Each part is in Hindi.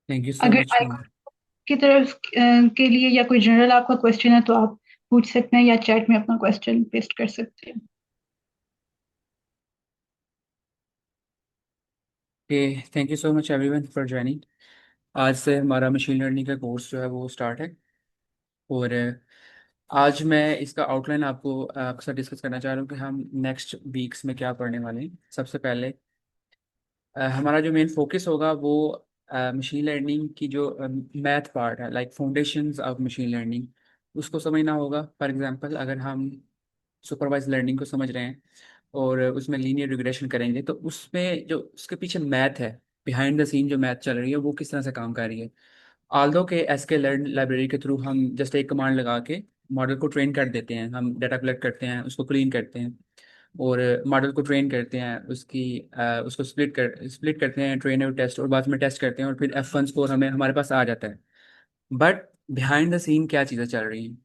थैंक यू सो अगर मच आई मैम। की तरफ के लिए या कोई जनरल आपका क्वेश्चन है तो आप पूछ सकते हैं या चैट में अपना क्वेश्चन पेस्ट कर सकते हैं। Okay, thank you so much everyone for joining. आज से हमारा मशीन लर्निंग का कोर्स जो है वो स्टार्ट है। और आज मैं इसका आउटलाइन आपके साथ डिस्कस करना चाह रहा हूँ कि हम नेक्स्ट वीक्स में क्या पढ़ने वाले हैं। सबसे पहले हमारा जो मेन फोकस होगा वो मशीन लर्निंग की जो मैथ पार्ट है, like foundations of machine learning, उसको समझना होगा। फॉर एग्जांपल, अगर हम सुपरवाइज लर्निंग को समझ रहे हैं और उसमें लीनियर रिग्रेशन करेंगे, तो उसमें जो उसके पीछे मैथ है, बिहाइंड द सीन जो मैथ चल रही है वो किस तरह से काम कर रही है। आल्दो के एसके लर्न लाइब्रेरी के थ्रू हम जस्ट एक कमांड लगा के मॉडल को ट्रेन कर देते हैं, हम डाटा कलेक्ट करते हैं, उसको क्लीन करते हैं और मॉडल को ट्रेन करते हैं, उसको स्प्लिट करते हैं, ट्रेन और टेस्ट, और बाद में टेस्ट करते हैं और फिर F1 स्कोर हमें हमारे पास आ जाता है। बट बिहाइंड द सीन क्या चीज़ें चल रही हैं,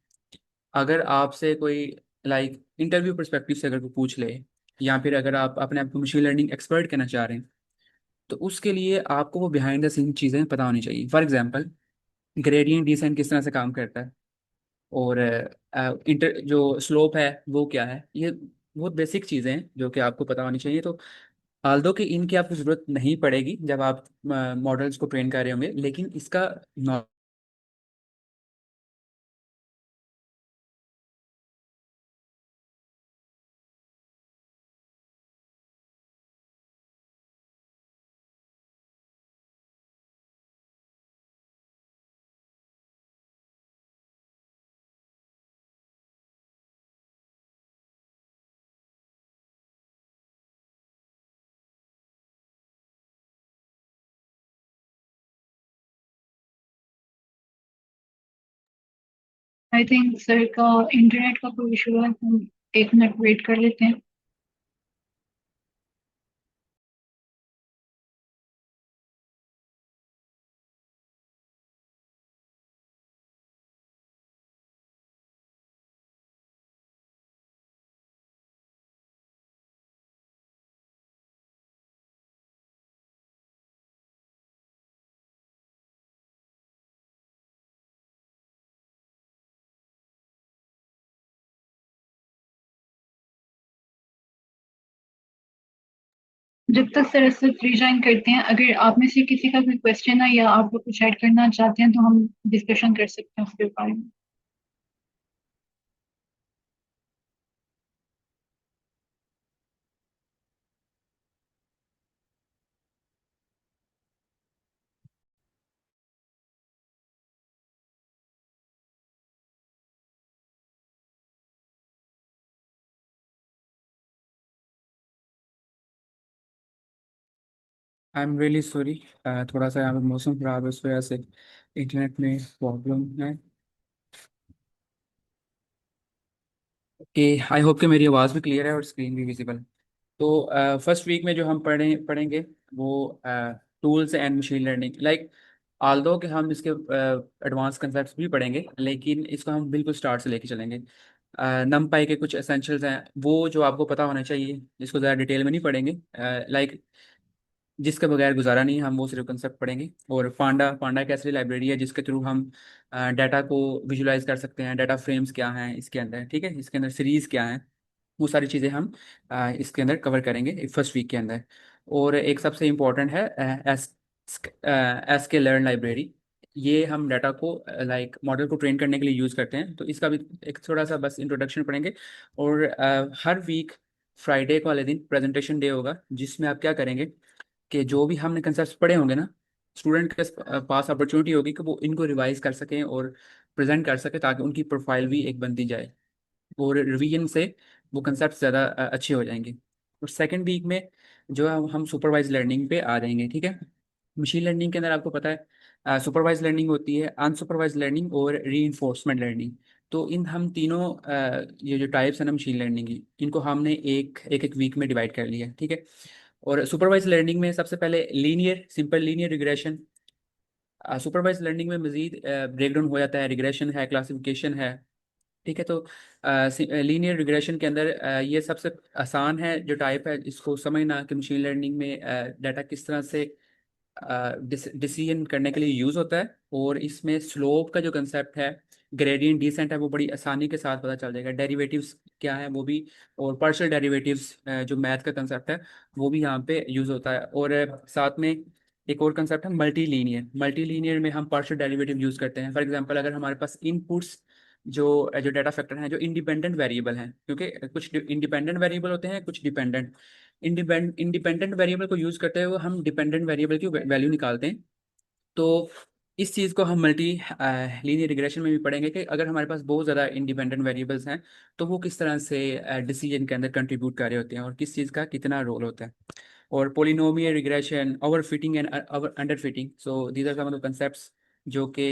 अगर आपसे कोई लाइक इंटरव्यू परस्पेक्टिव से अगर कोई पूछ ले, या फिर अगर आप अपने आप को मशीन लर्निंग एक्सपर्ट कहना चाह रहे हैं, तो उसके लिए आपको वो बिहाइंड द सीन चीज़ें पता होनी चाहिए। फॉर एग्जांपल, ग्रेडियंट डिसेंट किस तरह से काम करता है, और इंटर जो स्लोप है वो क्या है, ये बहुत बेसिक चीज़ें हैं जो कि आपको पता होनी चाहिए। तो आल्दो कि इनकी आपको ज़रूरत नहीं पड़ेगी जब आप मॉडल्स को ट्रेन कर रहे होंगे, लेकिन इसका आई थिंक सर का इंटरनेट का कोई इशू है, हम एक मिनट वेट कर लेते हैं। जब तक सर इससे रिजाइन करते हैं, अगर आप में से किसी का कोई क्वेश्चन है या आप लोग कुछ ऐड करना चाहते हैं तो हम डिस्कशन कर सकते हैं उसके बारे में। आई एम रियली सॉरी, थोड़ा सा यहाँ पे मौसम खराब है, इस वजह से इंटरनेट में प्रॉब्लम है। कि आई होप कि मेरी आवाज़ भी क्लियर है और स्क्रीन भी विजिबल। तो फर्स्ट वीक में जो हम पढ़ेंगे वो tools and machine learning, like Aldous कि हम इसके एडवांस कंसेप्ट भी पढ़ेंगे, लेकिन इसको हम बिल्कुल स्टार्ट से लेके चलेंगे। नमपाई के कुछ एसेंशियल्स हैं वो जो आपको पता होना चाहिए, जिसको ज़्यादा डिटेल में नहीं पढ़ेंगे, लाइक जिसके बगैर गुजारा नहीं है, हम वो सिर्फ कंसेप्ट पढ़ेंगे। और पांडा पांडा एक ऐसी लाइब्रेरी है जिसके थ्रू हम डाटा को विजुलाइज कर सकते हैं, डाटा फ्रेम्स क्या हैं इसके अंदर, ठीक है, इसके अंदर सीरीज क्या हैं, वो सारी चीज़ें हम इसके अंदर कवर करेंगे फर्स्ट वीक के अंदर। और एक सबसे इम्पोर्टेंट है एस एस के लर्न लाइब्रेरी। ये हम डाटा को लाइक मॉडल को ट्रेन करने के लिए यूज़ करते हैं, तो इसका भी एक थोड़ा सा बस इंट्रोडक्शन पढ़ेंगे। और हर वीक फ्राइडे को वाले दिन प्रेजेंटेशन डे होगा, जिसमें आप क्या करेंगे कि जो भी हमने कंसेप्ट पढ़े होंगे ना, स्टूडेंट के पास अपॉर्चुनिटी होगी कि वो इनको रिवाइज कर सकें और प्रेजेंट कर सकें, ताकि उनकी प्रोफाइल भी एक बनती जाए और रिवीजन से वो कंसेप्ट ज़्यादा अच्छे हो जाएंगे। और सेकेंड वीक में जो है हम सुपरवाइज लर्निंग पे आ जाएंगे, ठीक है। मशीन लर्निंग के अंदर आपको पता है सुपरवाइज लर्निंग होती है, अनसुपरवाइज लर्निंग और री लर्निंग। तो इन हम तीनों ये जो टाइप्स है ना मशीन लर्निंग की, इनको हमने एक एक एक वीक में डिवाइड कर लिया है, ठीक है। और सुपरवाइज लर्निंग में सबसे पहले linear simple linear regression. Supervise learning में मजीद ब्रेकडाउन हो जाता है, रिग्रेशन है, क्लासिफिकेशन है, ठीक है। तो लीनियर रिग्रेशन के अंदर ये सबसे आसान है जो टाइप है, इसको समझना कि मशीन लर्निंग में डाटा किस तरह से डिसीजन करने के लिए यूज़ होता है। और इसमें स्लोप का जो कंसेप्ट है, ग्रेडियंट डिसेंट है, वो बड़ी आसानी के साथ पता चल जाएगा। डेरिवेटिव्स क्या है वो भी, और पार्शियल डेरिवेटिव्स जो मैथ का कंसेप्ट है वो भी यहाँ पे यूज़ होता है। और साथ में एक और कंसेप्ट है मल्टी लीनियर। मल्टी लीनियर में हम पार्शियल डेरिवेटिव यूज़ करते हैं। फॉर एग्जांपल अगर हमारे पास इनपुट्स जो जो डाटा फैक्टर हैं जो इंडिपेंडेंट वेरिएबल हैं, क्योंकि कुछ इंडिपेंडेंट वेरिएबल होते हैं, कुछ डिपेंडेंट। इंडिपेंडेंट वेरिएबल को यूज करते हुए हम डिपेंडेंट वेरिएबल की वैल्यू निकालते हैं। तो इस चीज़ को हम मल्टी लीनियर रिग्रेशन में भी पढ़ेंगे कि अगर हमारे पास बहुत ज़्यादा इंडिपेंडेंट वेरिएबल्स हैं तो वो किस तरह से डिसीजन के अंदर कंट्रीब्यूट कर रहे होते हैं और किस चीज़ का कितना रोल होता है। और polynomial regression, over fitting and under fitting, so these are some of the concepts जो कि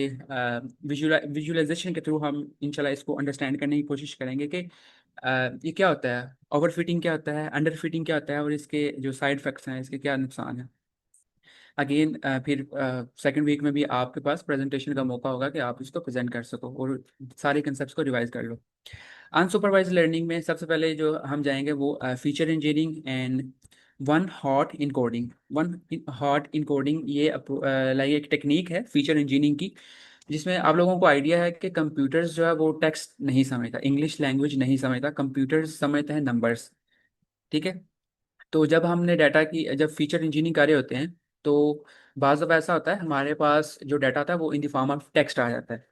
विजुअलाइजेशन के थ्रू हम इंशाल्लाह इसको अंडरस्टैंड करने की कोशिश करेंगे कि ये क्या होता है, ओवर फिटिंग क्या होता है, अंडर फिटिंग क्या होता है, और इसके जो साइड इफेक्ट्स हैं, इसके क्या नुकसान है। अगेन फिर सेकंड वीक में भी आपके पास प्रेजेंटेशन का मौका होगा कि आप इसको प्रेजेंट कर सको और सारे कंसेप्ट्स को रिवाइज कर लो। अनसुपरवाइज लर्निंग में सबसे पहले जो हम जाएंगे वो feature engineering and one hot encoding. One hot encoding ये लाइक एक टेक्निक है फीचर इंजीनियरिंग की, जिसमें आप लोगों को आइडिया है कि कंप्यूटर्स जो है वो टेक्स्ट नहीं समझता, इंग्लिश लैंग्वेज नहीं समझता, कंप्यूटर्स समझते हैं नंबर्स। ठीक है। तो जब हमने डाटा की जब फीचर इंजीनियरिंग कर रहे होते हैं तो बाज़ दफ़ा ऐसा होता है हमारे पास जो डाटा था वो in the form of text आ जाता है।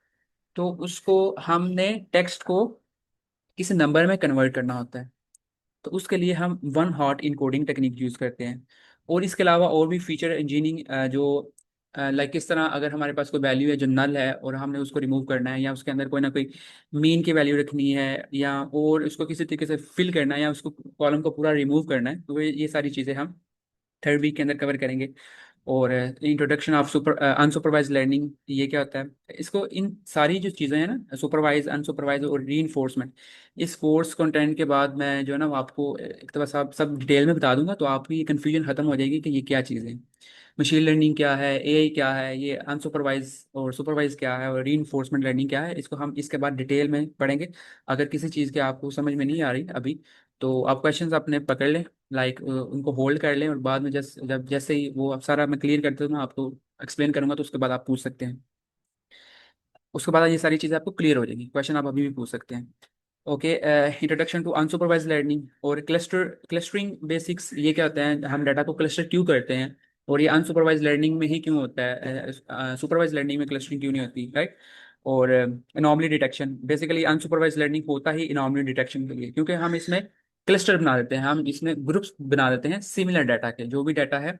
तो उसको हमने टेक्स्ट को किसी नंबर में कन्वर्ट करना होता है। तो उसके लिए हम one hot encoding technique use करते हैं। और इसके अलावा और भी फीचर इंजीनियरिंग जो लाइक किस तरह अगर हमारे पास कोई वैल्यू है जो नल है और हमने उसको रिमूव करना है, या उसके अंदर कोई ना कोई मीन की वैल्यू रखनी है, या और उसको किसी तरीके से फिल करना है, या उसको कॉलम को पूरा रिमूव करना है, तो ये सारी चीज़ें हम थर्ड वीक के अंदर कवर करेंगे। और introduction of super unsupervised learning ये क्या होता है, इसको इन सारी जो चीज़ें हैं ना, सुपरवाइज अनसुपरवाइज और री इस कोर्स कंटेंट के बाद मैं जो है ना वो आपको एक दफ़ा सब डिटेल में बता दूंगा, तो आपकी कंफ्यूजन खत्म हो जाएगी कि ये क्या चीज़ें हैं। मशीन लर्निंग क्या है, एआई क्या है, ये अनसुपरवाइज और सुपरवाइज क्या है, और री लर्निंग क्या है, इसको हम इसके बाद डिटेल में पढ़ेंगे। अगर किसी चीज़ के आपको समझ में नहीं आ रही अभी, तो आप क्वेश्चंस अपने पकड़ लें, लाइक उनको होल्ड कर लें, और बाद में जब जैसे ही वो आप सारा मैं क्लियर करते हूँ ना आपको एक्सप्लेन करूंगा, तो उसके बाद आप पूछ सकते हैं। उसके बाद ये सारी चीज़ें आपको क्लियर हो जाएगी, क्वेश्चन आप अभी भी पूछ सकते हैं। Okay. Introduction to unsupervised learning और क्लस्टरिंग बेसिक्स, ये क्या होता है, हम डाटा को क्लस्टर क्यों करते हैं, और ये अनसुपरवाइज लर्निंग में ही क्यों होता है, सुपरवाइज लर्निंग में क्लस्टरिंग क्यों नहीं होती, राइट। और anomaly detection, basically unsupervised learning होता ही एनॉमली डिटेक्शन के लिए, क्योंकि हम इसमें क्लस्टर बना देते हैं, हम इसमें ग्रुप्स बना देते हैं सिमिलर डाटा के, जो भी डाटा है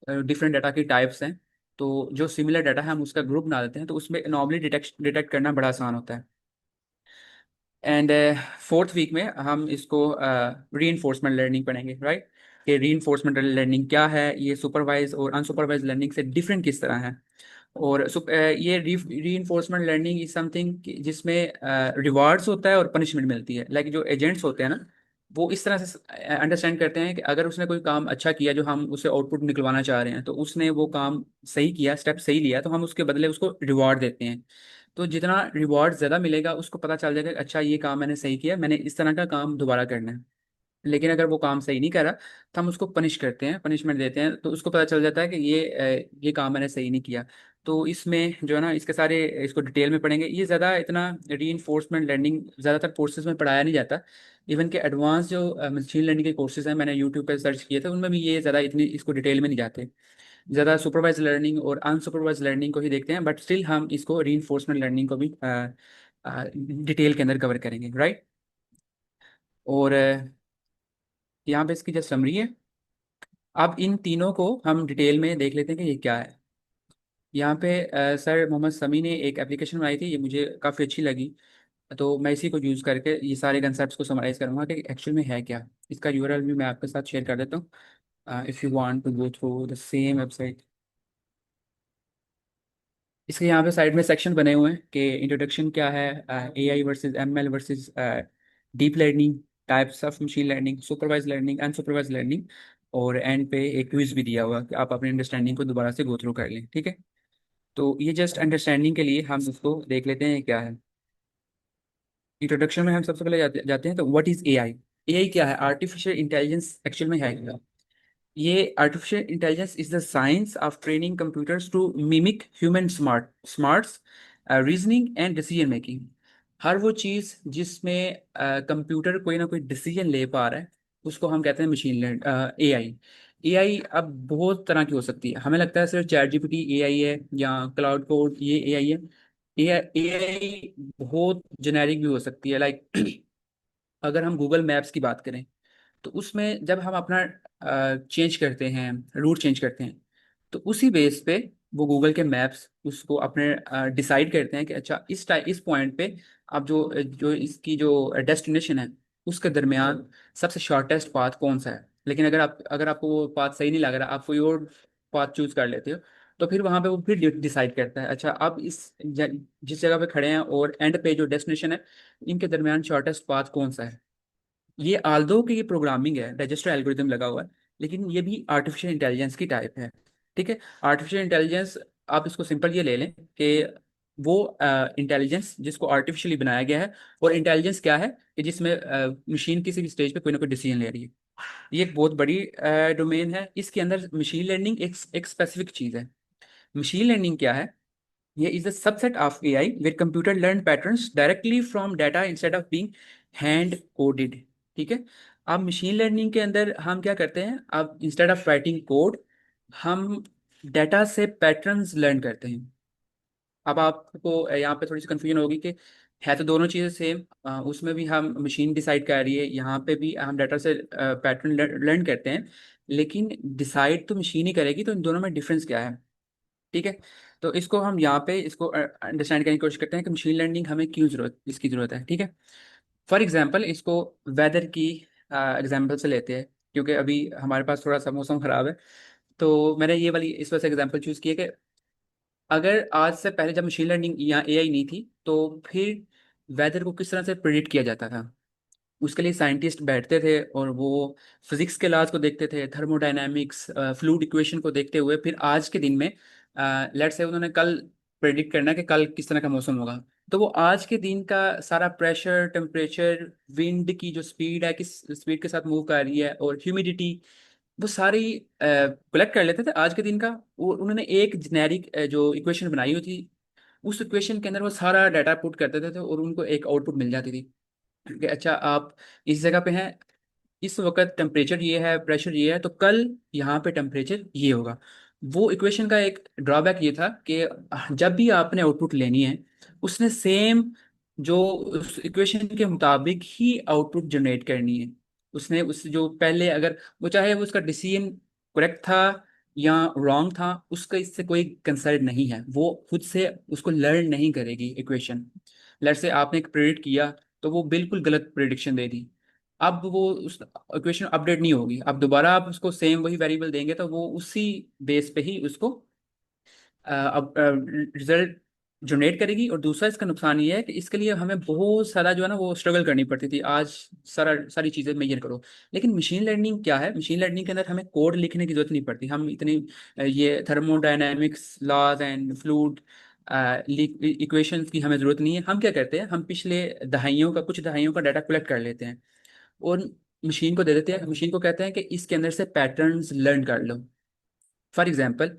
डिफरेंट डाटा की टाइप्स हैं, तो जो सिमिलर डाटा है हम उसका ग्रुप बना देते हैं, तो उसमें एनॉमली डिटेक्ट करना बड़ा आसान होता है। एंड फोर्थ वीक में हम इसको री लर्निंग पढ़ेंगे, राइट। कि री लर्निंग क्या है, ये सुपरवाइज और अनसुपरवाइज लर्निंग से डिफरेंट किस तरह है। और ये री लर्निंग इज समथिंग जिसमें रिवार्ड्स होता है और पनिशमेंट मिलती है। लाइक जो एजेंट्स होते हैं ना, वो इस तरह से अंडरस्टैंड करते हैं कि अगर उसने कोई काम अच्छा किया जो हम उसे आउटपुट निकलवाना चाह रहे हैं, तो उसने वो काम सही किया, स्टेप सही लिया, तो हम उसके बदले उसको रिवॉर्ड देते हैं। तो जितना रिवॉर्ड ज़्यादा मिलेगा उसको पता चल जाएगा कि अच्छा ये काम मैंने सही किया, मैंने इस तरह का काम दोबारा करना है। लेकिन अगर वो काम सही नहीं करा तो हम उसको पनिश करते हैं, पनिशमेंट देते हैं, तो उसको पता चल जाता है कि ये काम मैंने सही नहीं किया। तो इसमें जो है ना इसके सारे इसको डिटेल में पढ़ेंगे। ये ज़्यादा इतना री लर्निंग ज़्यादातर कोर्सेज में पढ़ाया नहीं जाता। इवन के एडवांस जो मशीन लर्निंग के कोर्सेज हैं, मैंने यूट्यूब पर सर्च किए थे, उनमें भी ये ज़्यादा इतनी इसको डिटेल में नहीं जाते। ज़्यादा सुपरवाइज लर्निंग और अनसुपरवाइज लर्निंग को ही देखते हैं, बट स्टिल हम इसको री लर्निंग को भी डिटेल के अंदर कवर करेंगे, राइट। और यहाँ पे इसकी जो समरी है, अब इन तीनों को हम डिटेल में देख लेते हैं कि ये क्या है। यहाँ पे सर मोहम्मद समी ने एक एप्लीकेशन बनाई थी, ये मुझे काफ़ी अच्छी लगी, तो मैं इसी को यूज़ करके ये सारे कंसेप्ट को समराइज करूँगा कि एक्चुअल में है क्या। इसका यूआरएल भी मैं आपके साथ शेयर कर देता हूँ, if you want to go through the same website. इसके यहाँ पे साइड में सेक्शन बने हुए हैं कि इंट्रोडक्शन क्या है, AI versus ML versus deep learning, types of machine learning, supervised learning, unsupervised learning, और एंड पे एक क्विज भी दिया हुआ कि आप अपनी अंडरस्टैंडिंग को दोबारा से गो थ्रू कर लें, ठीक है। तो ये जस्ट अंडरस्टैंडिंग के लिए हम इसको देख लेते हैं क्या है। इंट्रोडक्शन में हम सबसे पहले जाते हैं तो व्हाट इज एआई। एआई क्या है, आर्टिफिशियल इंटेलिजेंस एक्चुअल में है क्या। ये artificial intelligence is the science of training computers to mimic human smarts, reasoning and decision making. हर वो चीज़ जिसमें कंप्यूटर कोई ना कोई डिसीजन ले पा रहा है उसको हम कहते हैं मशीन लर्न, एआई। एआई अब बहुत तरह की हो सकती है, हमें लगता है सिर्फ चैट जीपीटी एआई है या क्लाउड कोड ये एआई है। एआई बहुत जेनेरिक भी हो सकती है, लाइक अगर हम गूगल मैप्स की बात करें तो उसमें जब हम अपना चेंज करते हैं, रूट चेंज करते हैं, तो उसी बेस पे वो गूगल के मैप्स उसको अपने डिसाइड करते हैं कि अच्छा इस पॉइंट पे अब जो जो इसकी जो डेस्टिनेशन है उसके दरमियान सबसे शॉर्टेस्ट पाथ कौन सा है। लेकिन अगर आपको वो पाथ सही नहीं लग रहा, आप कोई और पाथ चूज कर लेते हो, तो फिर वहां पे वो फिर डिसाइड करता है अच्छा अब जिस जगह पे खड़े हैं और एंड पे जो डेस्टिनेशन है इनके दरमियान शॉर्टेस्ट पाथ कौन सा है। ये आल्दो कि ये प्रोग्रामिंग है, रजिस्टर एल्गोरिदम लगा हुआ है, लेकिन ये भी आर्टिफिशियल इंटेलिजेंस की टाइप है। ठीक है। आर्टिफिशियल इंटेलिजेंस, आप इसको सिंपल ये ले लें कि वो इंटेलिजेंस जिसको आर्टिफिशियली बनाया गया है। और इंटेलिजेंस क्या है कि जिसमें मशीन किसी भी स्टेज पे कोई ना कोई डिसीजन ले रही है। ये एक बहुत बड़ी डोमेन है, इसके अंदर मशीन लर्निंग एक स्पेसिफिक चीज़ है। मशीन लर्निंग क्या है? ये is the subset of AI where computer learn patterns directly from data instead of being hand coded. ठीक है। अब मशीन लर्निंग के अंदर हम क्या करते हैं, अब इंस्टेड ऑफ राइटिंग कोड हम डाटा से पैटर्न्स लर्न करते हैं। अब आपको यहाँ पे थोड़ी सी कंफ्यूजन होगी कि है तो दोनों चीज़ें सेम, उसमें भी हम मशीन डिसाइड कर रही है, यहाँ पे भी हम डाटा से पैटर्न लर्न करते हैं, लेकिन डिसाइड तो मशीन ही करेगी, तो इन दोनों में डिफरेंस क्या है। ठीक है। तो इसको हम यहाँ पे इसको अंडरस्टैंड करने की कोशिश करते हैं कि मशीन लर्निंग हमें क्यों इसकी जरूरत है। ठीक है। फॉर एग्जांपल इसको वेदर की एग्जांपल से लेते हैं, क्योंकि अभी हमारे पास थोड़ा सा मौसम खराब है। तो मैंने ये वाली इस वजह से एग्जांपल चूज की है कि अगर आज से पहले जब मशीन लर्निंग या एआई नहीं थी तो फिर वेदर को किस तरह से प्रिडिक्ट किया जाता था। उसके लिए साइंटिस्ट बैठते थे और वो फिजिक्स के लॉज को देखते थे, थर्मोडायनामिक्स, फ्लूइड इक्वेशन को देखते हुए फिर आज के दिन में लेट्स से उन्होंने कल प्रेडिक्ट करना है कि कल किस तरह का मौसम होगा। तो वो आज के दिन का सारा प्रेशर, टेम्परेचर, विंड की जो स्पीड है किस स्पीड के साथ मूव कर रही है, और ह्यूमिडिटी, वो सारी कलेक्ट कर लेते थे आज के दिन का। वो उन्होंने एक जेनेरिक जो इक्वेशन बनाई हुई थी, उस इक्वेशन के अंदर वो सारा डाटा पुट करते थे और उनको एक आउटपुट मिल जाती थी कि अच्छा आप इस जगह पे हैं, इस वक्त टेम्परेचर ये है, प्रेशर ये है, तो कल यहाँ पे टेम्परेचर ये होगा। वो इक्वेशन का एक ड्रॉबैक ये था कि जब भी आपने आउटपुट लेनी है उसने सेम जो उस इक्वेशन के मुताबिक ही आउटपुट जनरेट करनी है। उसने उस जो पहले अगर वो चाहे वो उसका डिसीजन करेक्ट था या रॉन्ग था, उसका इससे कोई कंसर्न नहीं है, वो खुद से उसको लर्न नहीं करेगी इक्वेशन। लेट्स से आपने एक प्रेडिक्ट किया तो वो बिल्कुल गलत प्रेडिक्शन दे दी, अब वो उस इक्वेशन अपडेट नहीं होगी, अब दोबारा आप उसको सेम वही वेरिएबल देंगे तो वो उसी बेस पे ही उसको अब रिजल्ट जनरेट करेगी। और दूसरा इसका नुकसान ये है कि इसके लिए हमें बहुत सारा जो है ना वो स्ट्रगल करनी पड़ती थी, आज सारी चीज़ें मेजर करो। लेकिन मशीन लर्निंग क्या है, मशीन लर्निंग के अंदर हमें कोड लिखने की जरूरत नहीं पड़ती, हम इतनी ये thermodynamics laws and fluid equations की हमें जरूरत नहीं है। हम क्या करते हैं, हम पिछले दहाइयों का कुछ दहाइयों का डाटा कलेक्ट कर लेते हैं और मशीन को दे देते हैं, मशीन को कहते हैं कि इसके अंदर से पैटर्न्स लर्न कर लो। फॉर एग्जांपल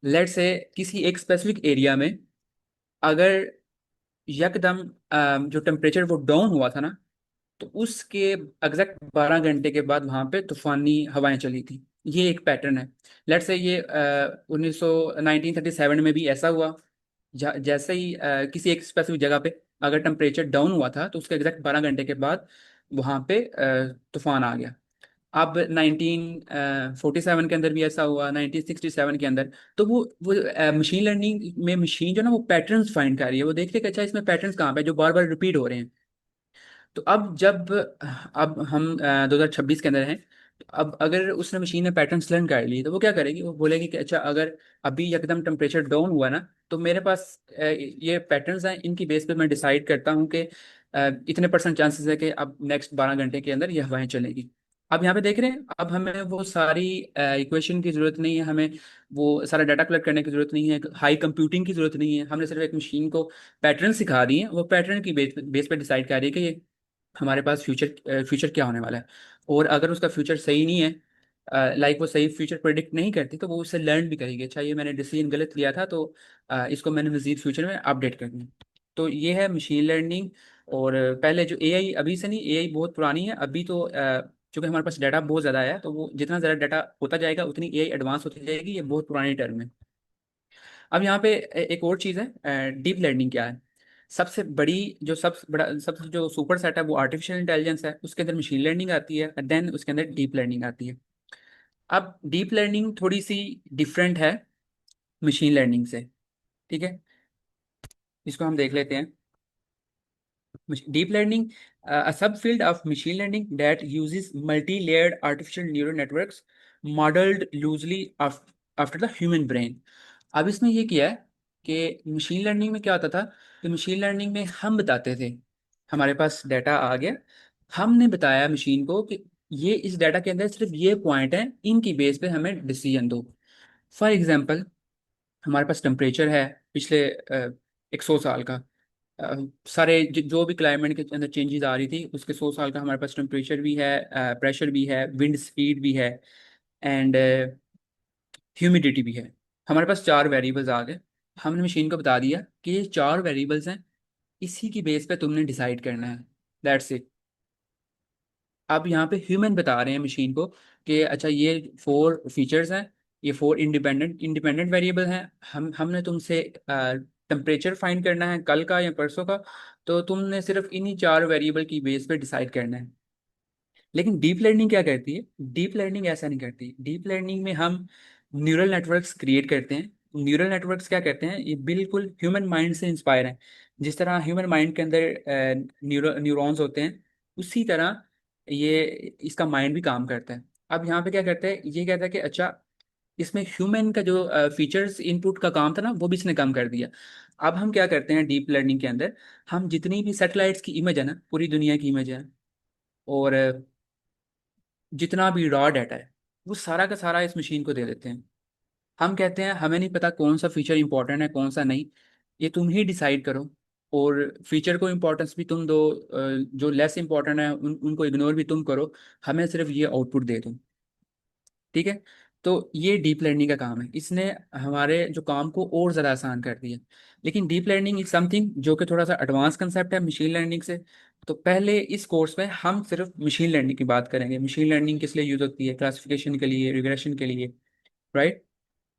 लेट से किसी एक स्पेसिफिक एरिया में अगर यकदम जो टेम्परेचर वो डाउन हुआ था ना, तो उसके एग्जैक्ट 12 घंटे के बाद वहां पे तूफानी हवाएं चली थी। ये एक पैटर्न है। लेट से ये 1937 में भी ऐसा हुआ। जैसे ही किसी एक स्पेसिफिक जगह पे अगर टेम्परेचर डाउन हुआ था तो उसके एग्जैक्ट 12 घंटे के बाद वहां पे तूफान आ गया। अब 1947 के अंदर भी ऐसा हुआ, 1967 के अंदर। तो वो मशीन लर्निंग में मशीन जो ना वो पैटर्न्स फाइंड कर रही है, वो देखते हैं कि अच्छा इसमें पैटर्न्स कहाँ पे जो बार बार रिपीट हो रहे हैं। तो अब हम 2026 के अंदर हैं, तो अब अगर उसने मशीन ने पैटर्न्स लर्न कर लिए तो वो क्या करेगी, वो बोलेगी कि अच्छा अगर अभी एकदम टेम्परेचर डाउन हुआ ना, तो मेरे पास ये पैटर्न्स हैं, इनकी बेस पे मैं डिसाइड करता हूँ कि इतने परसेंट चांसेस है कि अब नेक्स्ट 12 घंटे के अंदर ये हवाएं चलेगी। अब यहाँ पे देख रहे हैं, अब हमें वो सारी इक्वेशन की जरूरत नहीं है, हमें वो सारा डाटा कलेक्ट करने की जरूरत नहीं है, हाई कंप्यूटिंग की जरूरत नहीं है, हमने सिर्फ एक मशीन को पैटर्न सिखा दी है, वो पैटर्न की बेस पे डिसाइड कर रही है कि ये हमारे पास फ्यूचर क्या होने वाला है। और अगर उसका फ्यूचर सही नहीं है लाइक वो सही फ्यूचर प्रेडिक्ट नहीं करती तो वो उससे लर्न भी करेगी, अच्छा ये मैंने डिसीजन गलत लिया था, तो इसको मैंने मजीद फ्यूचर में अपडेट करना है। तो ये है मशीन लर्निंग। और पहले जो एआई, अभी से नहीं, एआई बहुत पुरानी है अभी तो, चूंकि हमारे पास डाटा बहुत ज़्यादा है, तो वो जितना ज़्यादा डाटा होता जाएगा उतनी एआई एडवांस होती जाएगी, ये बहुत पुरानी टर्म है। अब यहाँ पे एक और चीज़ है, डीप लर्निंग क्या है। सबसे बड़ी जो सबसे बड़ा सबसे जो सुपर सेट है वो आर्टिफिशियल इंटेलिजेंस है, उसके अंदर मशीन लर्निंग आती है, देन उसके अंदर डीप लर्निंग आती है। अब डीप लर्निंग थोड़ी सी डिफरेंट है मशीन लर्निंग से, ठीक है, इसको हम देख लेते हैं। Deep learning, a subfield of machine learning that uses multi-layered artificial neural networks modeled loosely after the human brain। अब इसमें ये किया है कि मशीन लर्निंग में क्या होता था कि मशीन लर्निंग में हम बताते थे, हमारे पास डाटा आ गया, हमने बताया मशीन को कि ये इस डाटा के अंदर सिर्फ ये पॉइंट है, इनकी बेस पे हमें डिसीजन दो। फॉर एग्जांपल, हमारे पास टेम्परेचर है पिछले 100 साल का, अ, सारे जो भी क्लाइमेट के अंदर चेंजेस आ रही थी उसके 100 साल का हमारे पास टेम्परेचर भी है, प्रेशर भी है, विंड स्पीड भी है, एंड ह्यूमिडिटी भी है। हमारे पास चार वेरिएबल्स आ गए, हमने मशीन को बता दिया कि ये चार वेरिएबल्स हैं, इसी की बेस पे तुमने डिसाइड करना है, दैट्स इट। अब यहाँ पे ह्यूमन बता रहे हैं मशीन को कि अच्छा ये फोर फीचर्स हैं, ये फोर इंडिपेंडेंट इंडिपेंडेंट वेरिएबल हैं, हमने तुमसे टेम्परेचर फाइंड करना है कल का या परसों का, तो तुमने सिर्फ इन्हीं चार वेरिएबल की बेस पे डिसाइड करना है। लेकिन डीप लर्निंग क्या करती है, डीप लर्निंग ऐसा नहीं करती। डीप लर्निंग में हम न्यूरल नेटवर्क्स क्रिएट करते हैं। न्यूरल नेटवर्क्स क्या करते हैं, ये बिल्कुल ह्यूमन माइंड से इंस्पायर हैं। जिस तरह ह्यूमन माइंड के अंदर न्यूरॉन्स होते हैं, उसी तरह ये इसका माइंड भी काम करता है। अब यहाँ पे क्या करते हैं, ये कहता है कि अच्छा इसमें ह्यूमन का जो फीचर्स इनपुट का काम था ना वो भी इसने कम कर दिया। अब हम क्या करते हैं डीप लर्निंग के अंदर, हम जितनी भी सैटेलाइट्स की इमेज है ना, पूरी दुनिया की इमेज है, और जितना भी रॉ डाटा है, वो सारा का सारा इस मशीन को दे देते हैं। हम कहते हैं हमें नहीं पता कौन सा फीचर इंपॉर्टेंट है कौन सा नहीं, ये तुम ही डिसाइड करो, और फीचर को इंपॉर्टेंस भी तुम दो, जो लेस इंपॉर्टेंट है उनको इग्नोर भी तुम करो, हमें सिर्फ ये आउटपुट दे दो, ठीक है। तो ये डीप लर्निंग का काम है, इसने हमारे जो काम को और ज़्यादा आसान कर दिया। लेकिन डीप लर्निंग इज समथिंग जो कि थोड़ा सा एडवांस कंसेप्ट है मशीन लर्निंग से। तो पहले इस कोर्स में हम सिर्फ मशीन लर्निंग की बात करेंगे, मशीन लर्निंग किस लिए यूज़ होती है, क्लासिफिकेशन के लिए, रिग्रेशन के लिए, राइट,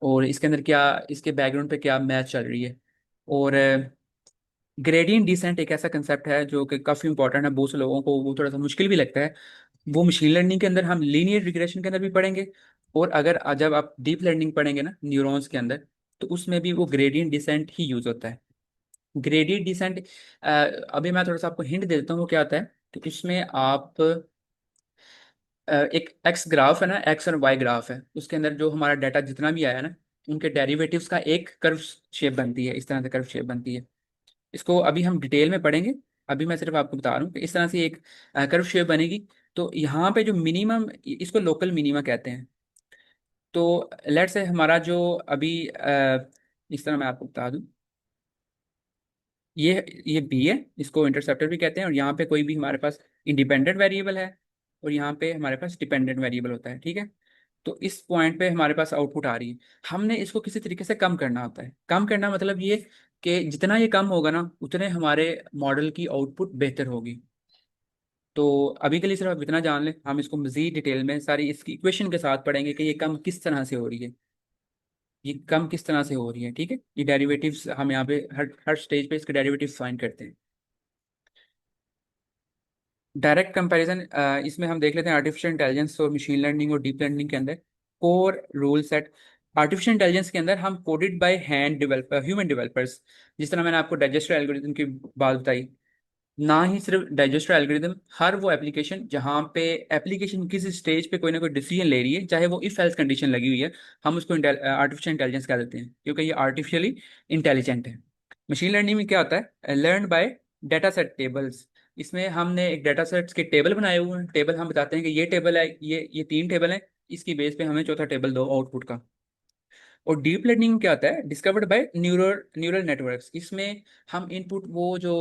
और इसके अंदर क्या, इसके बैकग्राउंड पे क्या मैथ चल रही है। और ग्रेडियंट डिसेंट एक ऐसा कंसेप्ट है जो कि काफ़ी इंपॉर्टेंट है, बहुत से लोगों को वो थोड़ा सा मुश्किल भी लगता है। वो मशीन लर्निंग के अंदर हम लीनियर रिग्रेशन के अंदर भी पढ़ेंगे, और अगर जब आप डीप लर्निंग पढ़ेंगे ना न्यूरॉन्स के अंदर, तो उसमें भी वो ग्रेडियंट डिसेंट ही यूज होता है। ग्रेडियंट डिसेंट, अभी मैं थोड़ा सा आपको हिंट दे देता हूँ वो क्या होता है। तो इसमें आप एक एक्स ग्राफ है ना, एक्स और वाई ग्राफ है, उसके अंदर जो हमारा डाटा जितना भी आया ना, उनके डेरिवेटिव्स का एक कर्व शेप बनती है, इस तरह से कर्व शेप बनती है। इसको अभी हम डिटेल में पढ़ेंगे, अभी मैं सिर्फ आपको बता रहा हूँ कि इस तरह से एक कर्व शेप बनेगी। तो यहाँ पे जो मिनिमम, इसको लोकल मिनिमा कहते हैं। तो लेट से हमारा जो अभी इस तरह मैं आपको बता दूँ, ये बी है, इसको इंटरसेप्टर भी कहते हैं, और यहाँ पे कोई भी हमारे पास इंडिपेंडेंट वेरिएबल है, और यहाँ पे हमारे पास डिपेंडेंट वेरिएबल होता है, ठीक है। तो इस पॉइंट पे हमारे पास आउटपुट आ रही है, हमने इसको किसी तरीके से कम करना होता है। कम करना मतलब ये कि जितना ये कम होगा ना उतने हमारे मॉडल की आउटपुट बेहतर होगी। तो अभी के लिए सिर्फ आप इतना जान लें, हम इसको मजीद डिटेल में सारी इसकी इक्वेशन के साथ पढ़ेंगे कि ये कम किस तरह से हो रही है, ये कम किस तरह से हो रही है, ठीक है। ये डेरिवेटिव्स हम यहाँ पे हर हर स्टेज पे इसके डेरिवेटिव्स फाइंड करते हैं। डायरेक्ट कंपैरिजन, इसमें हम देख लेते हैं आर्टिफिशियल इंटेलिजेंस और मशीन लर्निंग और डीप लर्निंग के अंदर core rule set. Artificial intelligence के अंदर हम coded by hand developer, human developers, जिस तरह मैंने आपको डाइजेस्टर एल्गोरिथम की बात बताई। ना ही सिर्फ डाइजेस्टर एल्गोरिदम, हर वो एप्लीकेशन जहाँ पे एप्लीकेशन किसी स्टेज पे कोई ना कोई डिसीजन ले रही है, चाहे वो इफ एल्स कंडीशन लगी हुई है, हम उसको आर्टिफिशियल इंटेलिजेंस कह देते हैं, क्योंकि ये आर्टिफिशियली इंटेलिजेंट है। मशीन लर्निंग में क्या होता है, learn by data set tables. इसमें हमने एक डेटा सेट्स के टेबल बनाए हुए हैं, टेबल हम बताते हैं कि ये टेबल है, ये तीन टेबल है, इसकी बेस पे हमें चौथा टेबल दो आउटपुट का। और डीप लर्निंग क्या होता है, discovered by neural neural networks. इसमें हम इनपुट वो जो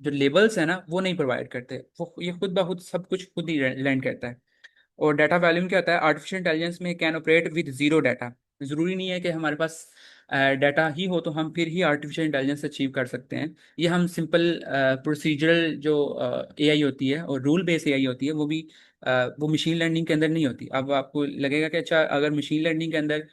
लेबल्स है ना वो नहीं प्रोवाइड करते, वो ये खुद ब खुद सब कुछ खुद ही लर्न करता है। और डाटा वॉल्यूम क्या होता है, आर्टिफिशियल इंटेलिजेंस में can operate with zero data. ज़रूरी नहीं है कि हमारे पास डाटा ही हो तो हम फिर ही आर्टिफिशियल इंटेलिजेंस अचीव कर सकते हैं। ये हम सिंपल प्रोसीजरल जो एआई होती है और रूल बेस्ड एआई होती है वो भी वो मशीन लर्निंग के अंदर नहीं होती। अब आपको लगेगा कि अच्छा, अगर मशीन लर्निंग के अंदर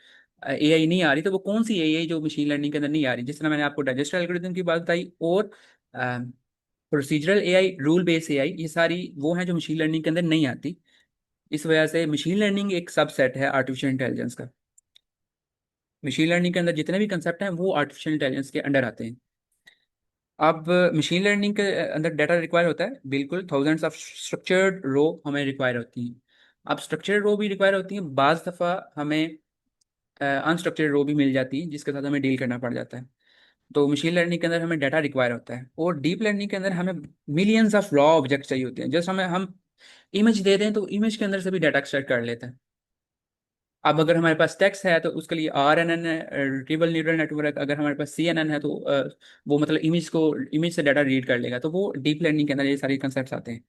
एआई नहीं आ रही तो वो कौन सी एआई जो मशीन लर्निंग के अंदर नहीं आ रही। जिस तरह मैंने आपको डाइजेस्टर एल्गोरिथम की बात बताई और procedural AI, rule based AI, ये सारी वो हैं जो मशीन लर्निंग के अंदर नहीं आती। इस वजह से मशीन लर्निंग एक सबसेट है आर्टिफिशियल इंटेलिजेंस का। मशीन लर्निंग के अंदर जितने भी कंसेप्ट हैं वो आर्टिफिशियल इंटेलिजेंस के अंडर आते हैं। अब मशीन लर्निंग के अंदर डाटा रिक्वायर होता है, बिल्कुल थाउजेंड्स ऑफ स्ट्रक्चर्ड रो हमें रिक्वायर होती हैं। अब स्ट्रक्चर्ड रो भी रिक्वायर होती हैं, बाज़ दफ़ा हमें अनस्ट्रक्चर्ड रो भी मिल जाती है जिसके साथ हमें डील करना पड़ जाता है। तो मशीन लर्निंग के अंदर हमें डाटा रिक्वायर होता है, और डीप लर्निंग के अंदर हमें मिलियंस ऑफ रॉ ऑब्जेक्ट चाहिए होते हैं। जस्ट हमें हम इमेज दे दें तो इमेज के अंदर से भी डाटा एक्सट्रैक्ट कर लेते हैं। अब अगर हमारे पास टेक्स्ट है तो उसके लिए RNN है, रिट्रीवल न्यूरल नेटवर्क। अगर हमारे पास CNN है तो वो मतलब इमेज से डाटा रीड कर लेगा। तो वो डीप लर्निंग के अंदर ये सारे कंसेप्ट आते हैं।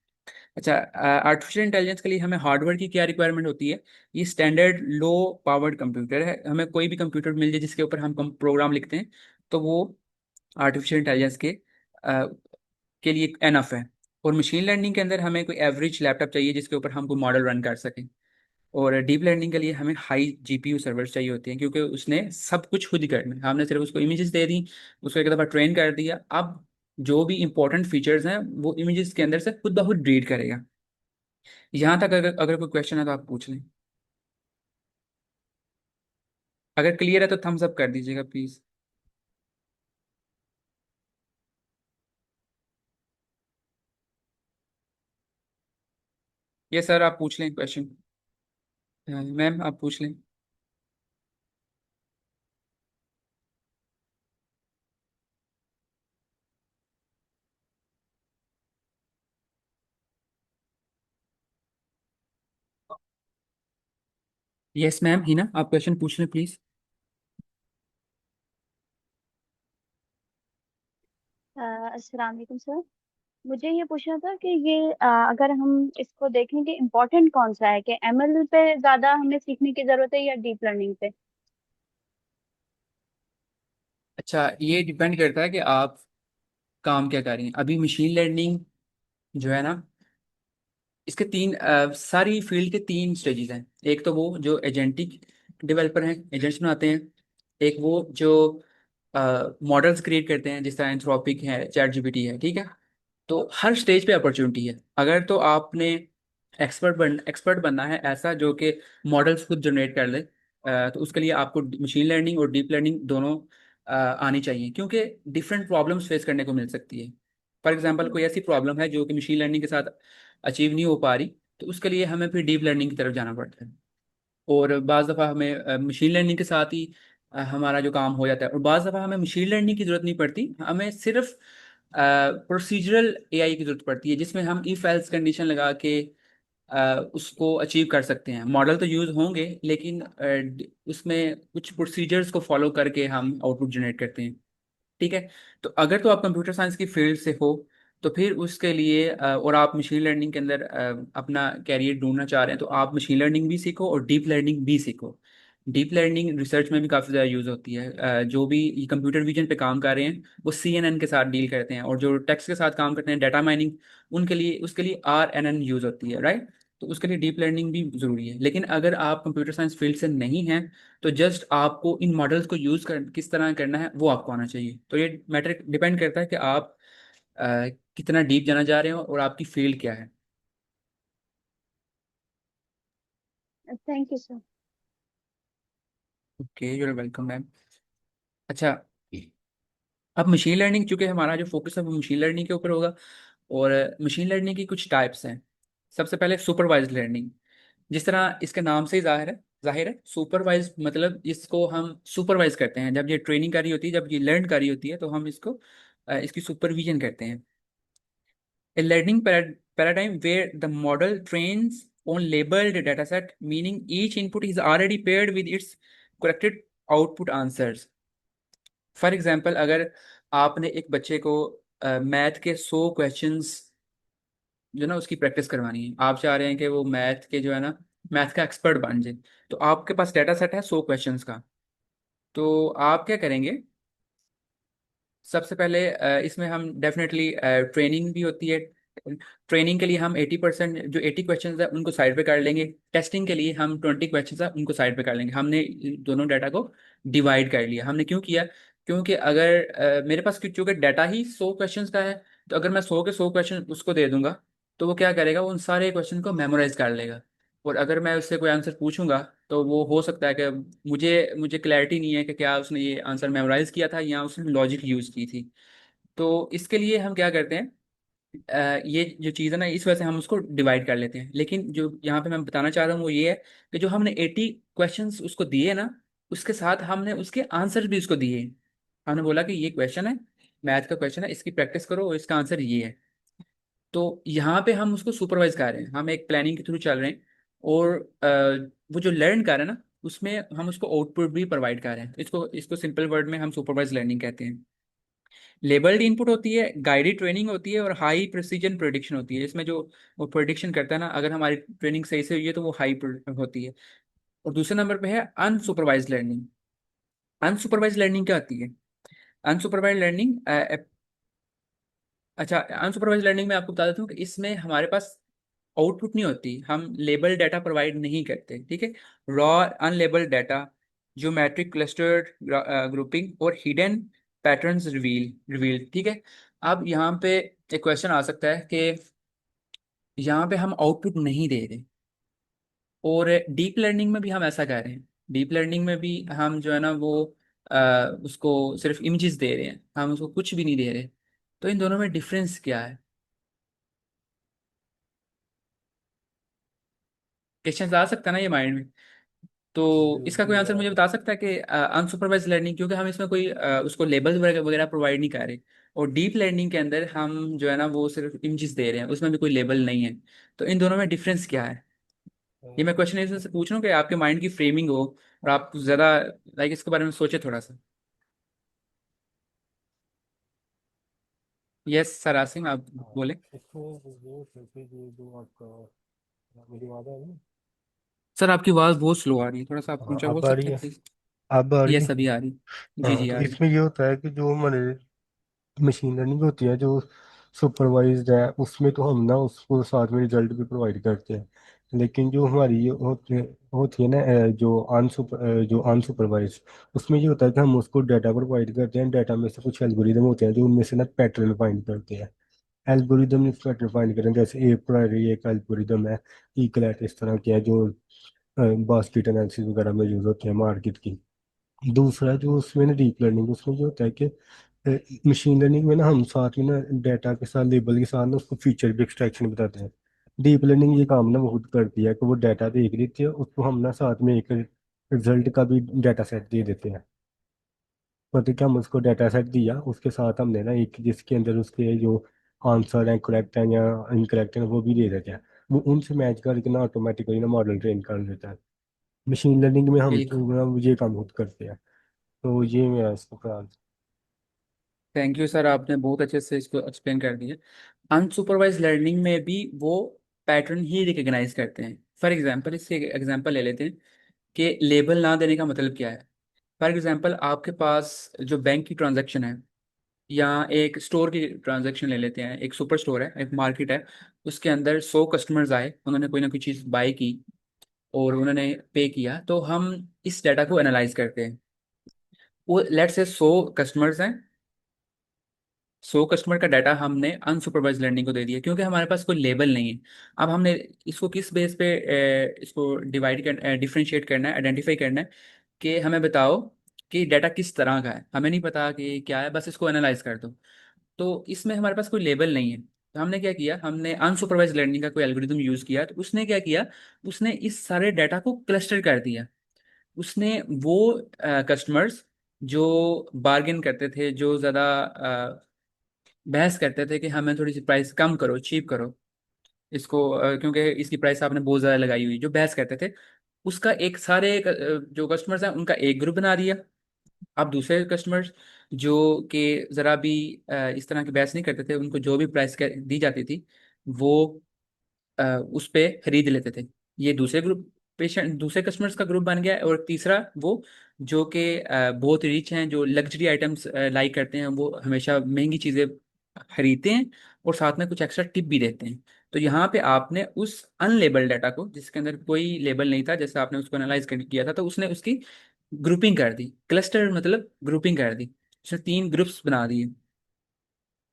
अच्छा, आर्टिफिशियल इंटेलिजेंस के लिए हमें हार्डवेयर की क्या रिक्वायरमेंट होती है। ये स्टैंडर्ड लो पावर्ड कंप्यूटर है, हमें कोई भी कंप्यूटर मिल जाए जिसके ऊपर हम प्रोग्राम लिखते हैं तो वो आर्टिफिशियल इंटेलिजेंस के लिए एनफ है। और मशीन लर्निंग के अंदर हमें कोई एवरेज लैपटॉप चाहिए जिसके ऊपर हम कोई मॉडल रन कर सकें। और डीप लर्निंग के लिए हमें हाई GPU सर्वर्स चाहिए होते हैं, क्योंकि उसने सब कुछ खुद ही करना है। हमने सिर्फ उसको इमेजेस दे दी, उसको एक दफ़ा ट्रेन कर दिया। अब जो भी इंपॉर्टेंट फीचर्स हैं वो इमेजेस के अंदर से खुद ब खुद रीड करेगा। यहाँ तक अगर कोई क्वेश्चन है तो आप पूछ लें। अगर क्लियर है तो थम्स अप कर दीजिएगा प्लीज। ये सर आप पूछ लें क्वेश्चन। मैम आप पूछ लें। यस मैम, हिना आप क्वेश्चन पूछ लें प्लीज। अस्सलाम वालेकुम सर। मुझे ये पूछना था कि ये अगर हम इसको देखें कि इम्पोर्टेंट कौन सा है, कि एमएल पे ज्यादा हमें सीखने की जरूरत है या डीप लर्निंग पे? अच्छा, ये डिपेंड करता है कि आप काम क्या कर रही हैं। अभी मशीन लर्निंग जो है ना, इसके तीन सारी फील्ड के तीन स्टेजेस हैं। एक तो वो जो एजेंटिक डेवलपर हैं, एजेंट्स बनाते हैं। एक वो जो मॉडल्स क्रिएट करते हैं, जिस तरह एंथ्रोपिक है, ChatGPT है, ठीक है। तो हर स्टेज पे अपॉर्चुनिटी है। अगर तो आपने एक्सपर्ट बनना है ऐसा जो कि मॉडल्स खुद जनरेट कर ले, तो उसके लिए आपको मशीन लर्निंग और डीप लर्निंग दोनों आनी चाहिए, क्योंकि डिफरेंट प्रॉब्लम्स फेस करने को मिल सकती है। फॉर एग्जांपल कोई ऐसी प्रॉब्लम है जो कि मशीन लर्निंग के साथ अचीव नहीं हो पा रही, तो उसके लिए हमें फिर डीप लर्निंग की तरफ जाना पड़ता है। और बाज़ दफ़ा हमें मशीन लर्निंग के साथ ही हमारा जो काम हो जाता है। और बाज़ दफ़ा हमें मशीन लर्निंग की ज़रूरत नहीं पड़ती, हमें सिर्फ प्रोसीजरल एआई की ज़रूरत पड़ती है, जिसमें हम इफ एल्स कंडीशन लगा के उसको अचीव कर सकते हैं। मॉडल तो यूज़ होंगे लेकिन उसमें कुछ प्रोसीजर्स को फॉलो करके हम आउटपुट जनरेट करते हैं, ठीक है। तो अगर तो आप कंप्यूटर साइंस की फील्ड से हो तो फिर उसके लिए और आप मशीन लर्निंग के अंदर अपना कैरियर ढूंढना चाह रहे हैं तो आप मशीन लर्निंग भी सीखो और डीप लर्निंग भी सीखो। डीप लर्निंग रिसर्च में भी काफ़ी ज़्यादा यूज़ होती है। जो भी ये कंप्यूटर विजन पे काम कर रहे हैं वो CNN के साथ डील करते हैं, और जो टेक्स्ट के साथ काम करते हैं, डाटा माइनिंग, उनके लिए उसके लिए RNN यूज़ होती है, राइट। तो उसके लिए डीप लर्निंग भी ज़रूरी है। लेकिन अगर आप कंप्यूटर साइंस फील्ड से नहीं हैं तो जस्ट आपको इन मॉडल्स को यूज कर किस तरह करना है वो आपको आना चाहिए। तो ये मैटर डिपेंड करता है कि आप कितना डीप जाना चाह रहे हो और आपकी फील्ड क्या है। Thank you sir. Okay, you're welcome ma'am. अच्छा, अब मशीन लर्निंग, चूंकि हमारा जो फोकस है वो मशीन लर्निंग के ऊपर होगा। और मशीन लर्निंग की कुछ टाइप्स हैं। सबसे पहले सुपरवाइज्ड लर्निंग। जिस तरह इसके नाम से ही जाहिर है सुपरवाइज मतलब इसको हम सुपरवाइज करते हैं। जब ये ट्रेनिंग करी होती है, जब ये लर्न करी होती है तो हम इसको इसकी सुपरविजन करते हैं। A learning paradigm where the model trains on labeled dataset, meaning each input is already paired with its corrected output answers. For example, अगर आपने एक बच्चे को मैथ के 100 क्वेश्चंस जो ना उसकी प्रैक्टिस करवानी है, आप चाह रहे हैं कि वो मैथ के जो है ना मैथ का एक्सपर्ट बन जाए। तो आपके पास डाटा सेट है 100 क्वेश्चंस का। तो आप क्या करेंगे, सबसे पहले इसमें हम डेफिनेटली ट्रेनिंग भी होती है। ट्रेनिंग के लिए हम 80%, जो 80 क्वेश्चन है उनको साइड पे कर लेंगे। टेस्टिंग के लिए हम 20 क्वेश्चन है उनको साइड पे कर लेंगे। हमने दोनों डाटा को डिवाइड कर लिया। हमने क्यों किया? क्योंकि अगर मेरे पास चूंकि डाटा ही 100 क्वेश्चन का है, तो अगर मैं 100 के 100 क्वेश्चन उसको दे दूंगा, तो वो क्या करेगा, वो उन सारे क्वेश्चन को मेमोराइज कर लेगा। और अगर मैं उससे कोई आंसर पूछूंगा, तो वो हो सकता है कि मुझे मुझे क्लैरिटी नहीं है कि क्या उसने ये आंसर मेमोराइज किया था या उसने लॉजिक यूज की थी। तो इसके लिए हम क्या करते हैं, ये जो चीज़ है ना, इस वजह से हम उसको डिवाइड कर लेते हैं। लेकिन जो यहाँ पे मैं बताना चाह रहा हूँ वो ये है कि जो हमने 80 क्वेश्चंस उसको दिए ना, उसके साथ हमने उसके आंसर भी उसको दिए। हमने बोला कि ये क्वेश्चन है, मैथ का क्वेश्चन है, इसकी प्रैक्टिस करो और इसका आंसर ये है। तो यहाँ पे हम उसको सुपरवाइज कर रहे हैं, हम एक प्लानिंग के थ्रू चल रहे हैं। और वो जो लर्न कर रहे हैं ना, उसमें हम उसको आउटपुट भी प्रोवाइड कर रहे हैं। इसको इसको सिंपल वर्ड में हम सुपरवाइज लर्निंग कहते हैं। लेबल्ड इनपुट होती है, गाइडेड ट्रेनिंग होती है, और हाई प्रिसीजन प्रिडिक्शन होती है। इसमें जो वो प्रिडिक्शन करता है ना, अगर हमारी ट्रेनिंग सही से हुई है तो वो हाई होती है। और दूसरे नंबर पे है अनसुपरवाइज लर्निंग। अनसुपरवाइज लर्निंग क्या होती है? अनसुपरवाइज लर्निंग, अच्छा, अनसुपरवाइज लर्निंग में आपको बता देता हूँ कि इसमें हमारे पास आउटपुट नहीं होती, हम लेबल डाटा प्रोवाइड नहीं करते, ठीक है। Raw unlabelled data, geometric clustered grouping और हिडन पैटर्न्स रिवील, ठीक है। अब यहाँ पे एक क्वेश्चन आ सकता है कि यहाँ पे हम आउटपुट नहीं दे रहे, और डीप लर्निंग में भी हम ऐसा कर रहे हैं। डीप लर्निंग में भी हम जो है ना वो उसको सिर्फ इमेजेस दे रहे हैं, हम उसको कुछ भी नहीं दे रहे। तो इन दोनों में डिफरेंस क्या है? क्वेश्चन आ सकता है ना ये माइंड में। तो इसका कोई आंसर मुझे बता सकता है कि अनसुपरवाइज लर्निंग, क्योंकि हम इसमें कोई उसको लेबल वगैरह वगैरह प्रोवाइड नहीं कर रहे। और डीप लर्निंग के अंदर हम जो है ना वो सिर्फ इमेजेस दे रहे हैं, उसमें भी कोई लेबल नहीं है। तो इन दोनों में डिफरेंस क्या है? ये मैं क्वेश्चन इस वजह से पूछ रहा हूँ कि आपके माइंड की फ्रेमिंग हो और आप ज़्यादा लाइक इसके बारे में सोचे थोड़ा सा। यस सर, आसिम आप बोले। इसमें वो जैसे कि जो आपका मेरी आवाज़ आ रही है। सर आपकी आवाज़ बहुत स्लो आ रही है, थोड़ा सा आप हाँ, ऊंचा बोल अब आ रही सकते हैं है। प्लीज? अब आ रही है। यस, अभी आ रही। जी हाँ, जी तो आ रही। इसमें ये होता है कि जो हमारे मशीन लर्निंग होती है जो सुपरवाइज्ड है उसमें तो हम ना उसको साथ में रिजल्ट भी प्रोवाइड करते हैं। लेकिन जो हमारी ये होती है ना जो अनसुपरवाइज, उसमें ये होता है कि हम उसको डाटा प्रोवाइड करते हैं। डाटा में से कुछ एल्गोरिदम होते हैं जो उनमें से ना पैटर्न फाइंड करते हैं। एल्गोरिदम इस पैटर्न फाइंड करें, जैसे ए प्रायरी एक एल्गोरिदम है, इक्वलेट इस तरह के है जो बास्केट एनालिसिस वगैरह में यूज होते हैं मार्केट की। दूसरा जो उसमें ना डीप लर्निंग, उसमें जो होता है कि मशीन लर्निंग में ना हम साथ में ना डाटा के साथ लेबल के साथ ना उसको फीचर भी एक्सट्रैक्शन बताते हैं। डीप लर्निंग ये काम ना वो खुद करती है कि वो डाटा देख लेती है, उसको हम ना साथ में एक रिजल्ट का भी डाटा सेट दे देते हैं। मतलब कि हम उसको डाटा सेट दिया, उसके साथ हमने ना एक जिसके अंदर उसके जो आंसर है करेक्ट है या इनकरेक्ट है वो भी दे देते हैं। वो उनसे मैच करके ना ऑटोमेटिकली ना मॉडल ट्रेन कर देता है। मशीन लर्निंग में हम बिल्कुल। तो ना ये काम खुद करते हैं। तो ये मेरा इसका ख्याल। थैंक यू सर, आपने बहुत अच्छे से इसको एक्सप्लेन कर दिया। अनसुपरवाइज लर्निंग में भी वो पैटर्न ही रिकग्नाइज करते हैं। फॉर एग्जांपल, इससे एग्जांपल ले लेते हैं कि लेबल ना देने का मतलब क्या है। फॉर एग्जांपल, आपके पास जो बैंक की ट्रांजैक्शन है, या एक स्टोर की ट्रांजैक्शन ले लेते हैं। एक सुपर स्टोर है, एक मार्केट है, उसके अंदर 100 कस्टमर्स आए, उन्होंने कोई ना कोई चीज़ बाय की और उन्होंने पे किया। तो हम इस डाटा को एनालाइज करते हैं। वो लेट्स से 100 कस्टमर्स हैं, 100 कस्टमर का डाटा हमने अनसुपरवाइज लर्निंग को दे दिया, क्योंकि हमारे पास कोई लेबल नहीं है। अब हमने इसको किस बेस पे इसको डिवाइड कर डिफ्रेंशिएट करना है, आइडेंटिफाई करना है कि हमें बताओ कि डाटा किस तरह का है। हमें नहीं पता कि क्या है, बस इसको एनालाइज कर दो। तो इसमें हमारे पास कोई लेबल नहीं है। तो हमने क्या किया, हमने अनसुपरवाइज लर्निंग का कोई एल्गोरिदम यूज किया। तो उसने क्या किया, उसने इस सारे डाटा को क्लस्टर कर दिया। उसने वो कस्टमर्स जो बार्गेन करते थे, जो ज़्यादा बहस करते थे कि हमें थोड़ी सी प्राइस कम करो, चीप करो इसको, क्योंकि इसकी प्राइस आपने बहुत ज़्यादा लगाई हुई, जो बहस करते थे, उसका एक सारे जो कस्टमर्स हैं उनका एक ग्रुप बना दिया। अब दूसरे कस्टमर्स जो कि ज़रा भी इस तरह की बहस नहीं करते थे, उनको जो भी प्राइस दी जाती थी वो उस पे खरीद लेते थे। ये दूसरे ग्रुप। पेशेंट दूसरे कस्टमर्स का ग्रुप बन गया है, और तीसरा वो जो कि बहुत रिच हैं, जो लग्जरी आइटम्स लाइक करते हैं, वो हमेशा महंगी चीज़ें खरीदते हैं और साथ में कुछ एक्स्ट्रा टिप भी देते हैं। तो यहाँ पे आपने उस अनलेबल डाटा को, जिसके अंदर कोई लेबल नहीं था, जैसे आपने उसको एनालाइज किया था, तो उसने उसकी ग्रुपिंग कर दी। क्लस्टर मतलब ग्रुपिंग कर दी, उसने 3 ग्रुप्स बना दिए।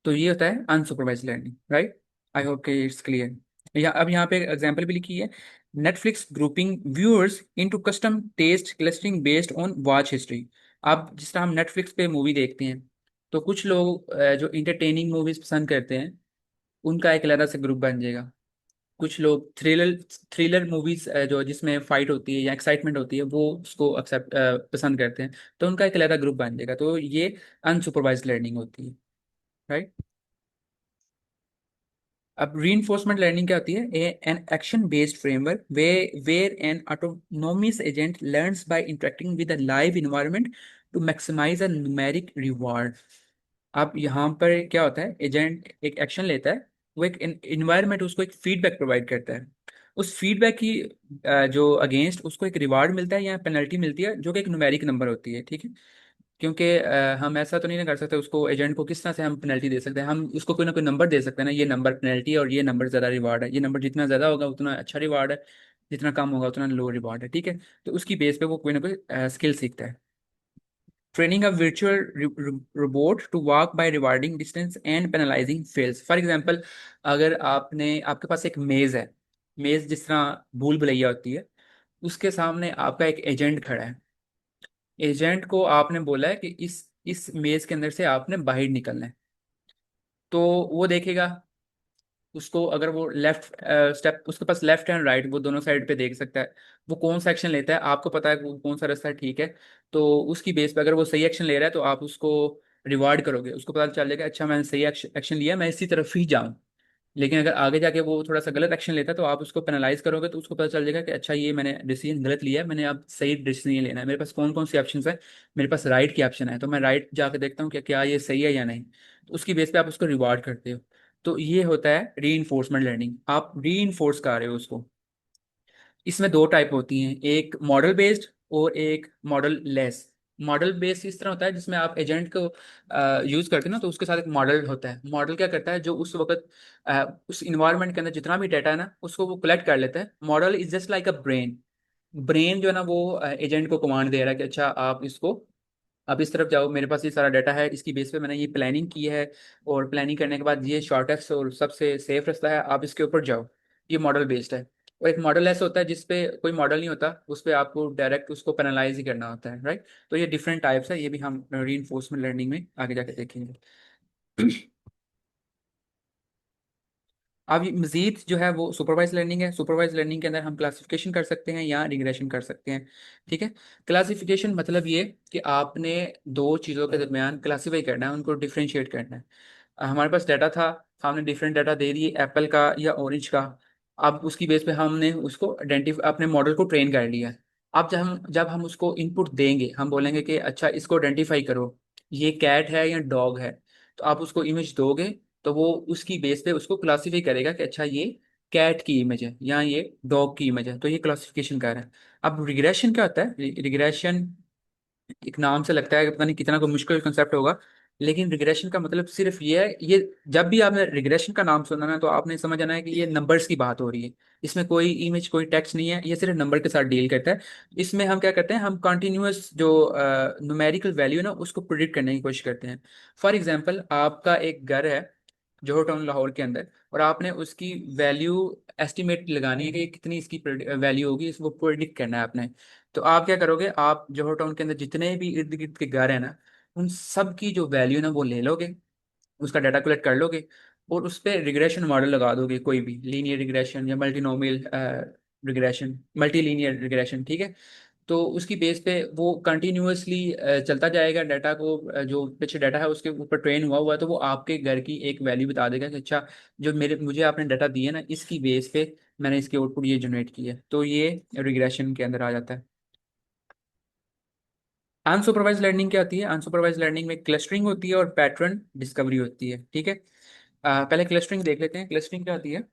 तो ये होता है unsupervised learning, right. I hope कि इट्स क्लियर। या अब यहाँ पे एग्जांपल भी लिखी है। Netflix grouping viewers into custom taste clustering based on watch history. अब जिस तरह हम नेटफ्लिक्स पे मूवी देखते हैं, तो कुछ लोग जो इंटरटेनिंग मूवीज पसंद करते हैं, उनका एक अलग से ग्रुप बन जाएगा। कुछ लोग थ्रिलर थ्रिलर मूवीज जो जिसमें फाइट होती है या एक्साइटमेंट होती है, वो उसको एक्सेप्ट पसंद करते हैं, तो उनका एक अलग ग्रुप बन जाएगा। तो ये अनसुपरवाइज लर्निंग होती है, राइट। अब रीइंफोर्समेंट लर्निंग क्या होती है? An action based framework way where an autonomous agent learns by interacting with a live environment to maximise a numeric reward. अब यहाँ पर क्या होता है? एजेंट एक एक्शन लेता है, वो एक इन्वायरमेंट उसको एक फीडबैक प्रोवाइड करता है। उस फीडबैक की जो अगेंस्ट उसको एक रिवार्ड मिलता है या पेनल्टी मिलती है, जो कि एक न्यूमेरिक नंबर होती है, ठीक है। क्योंकि हम ऐसा तो नहीं ना कर सकते, उसको एजेंट को किस तरह से हम पेनल्टी दे सकते हैं? हम उसको कोई ना कोई नंबर दे सकते हैं ना, ये नंबर पेनल्टी है और ये नंबर ज़्यादा रिवार्ड है। ये नंबर जितना ज़्यादा होगा उतना अच्छा रिवार्ड है, जितना कम होगा उतना लो रिवार्ड है, ठीक है। तो उसकी बेस पे वो कोई ना कोई स्किल सीखता है। Training a virtual robot to walk by rewarding distance and penalizing fails. For example, अगर आपके पास एक मेज़ है, मेज़ जिस तरह भूल भुलैया होती है, उसके सामने आपका एक एजेंट खड़ा है। एजेंट को आपने बोला है कि इस मेज के अंदर से आपने बाहर निकलना है। तो वो देखेगा, उसको अगर वो लेफ्ट स्टेप, उसके पास लेफ्ट एंड राइट, वो दोनों साइड पे देख सकता है। वो कौन सा एक्शन लेता है, आपको पता है वो कौन सा रास्ता ठीक है। तो उसकी बेस पे अगर वो सही एक्शन ले रहा है, तो आप उसको रिवार्ड करोगे, उसको पता चल जाएगा अच्छा मैंने सही एक्शन लिया, मैं इसी तरफ ही जाऊँ। लेकिन अगर आगे जाके वो थोड़ा सा गलत एक्शन लेता है, तो आप उसको पेनलाइज करोगे, तो उसको पता चल जाएगा कि अच्छा ये मैंने डिसीजन गलत लिया है, मैंने अब सही डिसीजन लेना है। मेरे पास कौन कौन सी ऑप्शन है? मेरे पास राइट की ऑप्शन है, तो मैं राइट जाके देखता हूँ कि क्या ये सही है या नहीं। तो उसकी बेस पे आप उसको रिवार्ड करते हो। तो ये होता है री इन्फोर्समेंट लर्निंग, आप री इन्फोर्स कर रहे हो उसको। इसमें 2 टाइप होती हैं, एक मॉडल बेस्ड और एक मॉडल लेस। मॉडल बेस्ड इस तरह होता है जिसमें आप एजेंट को यूज करते हैं ना, तो उसके साथ एक मॉडल होता है। मॉडल क्या करता है? जो उस वक्त उस इन्वायरमेंट के अंदर जितना भी डाटा है ना, उसको वो कलेक्ट कर लेता है। Model is just like a brain. Brain जो है ना, वो एजेंट को कमांड दे रहा है कि अच्छा आप इसको, आप इस तरफ जाओ, मेरे पास ये सारा डाटा है, इसकी बेस पे मैंने ये प्लानिंग की है, और प्लानिंग करने के बाद ये शॉर्टेस्ट और सबसे सेफ रास्ता है, आप इसके ऊपर जाओ। ये मॉडल बेस्ड है। और एक मॉडल ऐसा होता है जिसपे कोई मॉडल नहीं होता, उस पर आपको डायरेक्ट उसको पेनलाइज ही करना होता है, राइट। तो ये डिफरेंट टाइप्स है, ये भी हम री लर्निंग में आगे जाके देखेंगे। अब ये मजीद जो है वो सुपरवाइज लर्निंग है। सुपरवाइज लर्निंग के अंदर हम क्लासिफिकेशन कर सकते हैं या रिग्रेशन कर सकते हैं, ठीक है। क्लासिफिकेशन मतलब ये कि आपने 2 चीज़ों के दरमियान क्लासीफाई करना है, उनको डिफ्रेंशिएट करना है। हमारे पास डाटा था, हमने डिफरेंट डाटा दे दिए, एप्पल का या ऑरेंज का। अब उसकी बेस पे हमने उसको आइडेंटिफाई, अपने मॉडल को ट्रेन कर लिया। अब जब हम उसको इनपुट देंगे, हम बोलेंगे कि अच्छा इसको आइडेंटिफाई करो, ये कैट है या डॉग है। तो आप उसको इमेज दोगे, तो वो उसकी बेस पे उसको क्लासीफाई करेगा कि अच्छा ये कैट की इमेज है या ये डॉग की इमेज है। तो ये क्लासिफिकेशन कर रहा है। अब रिग्रेशन क्या होता है? रिग्रेशन एक नाम से लगता है कि पता नहीं कितना कोई मुश्किल कंसेप्ट होगा, लेकिन रिग्रेशन का मतलब सिर्फ ये है, ये जब भी आपने रिग्रेशन का नाम सुना ना, तो आपने समझ आना है कि ये नंबर्स की बात हो रही है। इसमें कोई इमेज कोई टेक्स्ट नहीं है, ये सिर्फ नंबर के साथ डील करता है। इसमें हम क्या करते हैं? हम कंटिन्यूअस जो न्यूमेरिकल वैल्यू है ना, उसको प्रिडिक्ट करने की कोशिश करते हैं। फॉर एग्जांपल, आपका एक घर है जोहर टाउन लाहौर के अंदर, और आपने उसकी वैल्यू एस्टिमेट लगानी है कि कितनी इसकी वैल्यू होगी, इसको प्रिडिक्ट करना है आपने। तो आप क्या करोगे? आप जोहर टाउन के अंदर जितने भी इर्द गिर्द के घर है ना, उन सब की जो वैल्यू ना वो ले लोगे, उसका डाटा कलेक्ट कर लोगे, और उस पर रिग्रेशन मॉडल लगा दोगे, कोई भी लीनियर रिग्रेशन या multinomial regression, multi linear regression, ठीक है। तो उसकी बेस पे वो कंटिन्यूअसली चलता जाएगा, डाटा को जो पीछे डाटा है उसके ऊपर ट्रेन हुआ हुआ है, तो वो आपके घर की एक वैल्यू बता देगा कि अच्छा जो मेरे मुझे आपने डाटा दिया ना, इसकी बेस पे मैंने इसकी आउटपुट ये जनरेट की है। तो ये रिग्रेशन के अंदर आ जाता है। अनसुपरवाइज लर्निंग क्या होती है? अनसुपरवाइज लर्निंग में क्लस्टरिंग होती है और पैटर्न डिस्कवरी होती है, ठीक है। पहले क्लस्टरिंग देख लेते हैं। क्लस्टरिंग क्या होती है?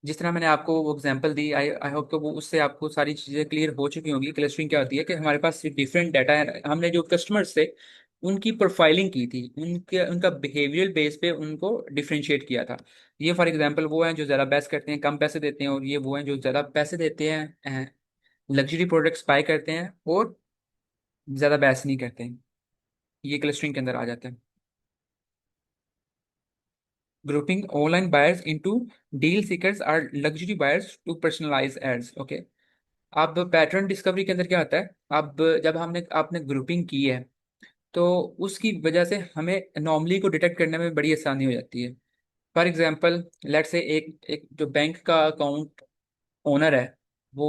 जिस तरह मैंने आपको वो एग्जांपल दी, आई आई होप कि वो उससे आपको सारी चीज़ें क्लियर हो चुकी होंगी। क्लस्टरिंग क्या होती है कि हमारे पास डिफरेंट डाटा है, हमने जो कस्टमर्स थे उनकी प्रोफाइलिंग की थी, उनके उनका बिहेवियरल बेस पे उनको डिफरेंशिएट किया था। ये फॉर एग्जांपल वो हैं जो ज़्यादा बेस्ट करते हैं, कम पैसे देते हैं, और ये वो हैं जो ज़्यादा पैसे देते हैं, लग्जरी प्रोडक्ट्स बाय करते हैं और ज़्यादा बेस्ट नहीं करते हैं। ये क्लस्टरिंग के अंदर आ जाता है। Grouping online buyers into deal seekers or luxury buyers to personalise ads. Okay, अब पैटर्न डिस्कवरी के अंदर क्या होता है, अब जब हमने आपने ग्रुपिंग की है तो उसकी वजह से हमें अनोमली को डिटेक्ट करने में बड़ी आसानी हो जाती है। फॉर एग्जांपल, लेट से एक एक जो बैंक का अकाउंट ओनर है वो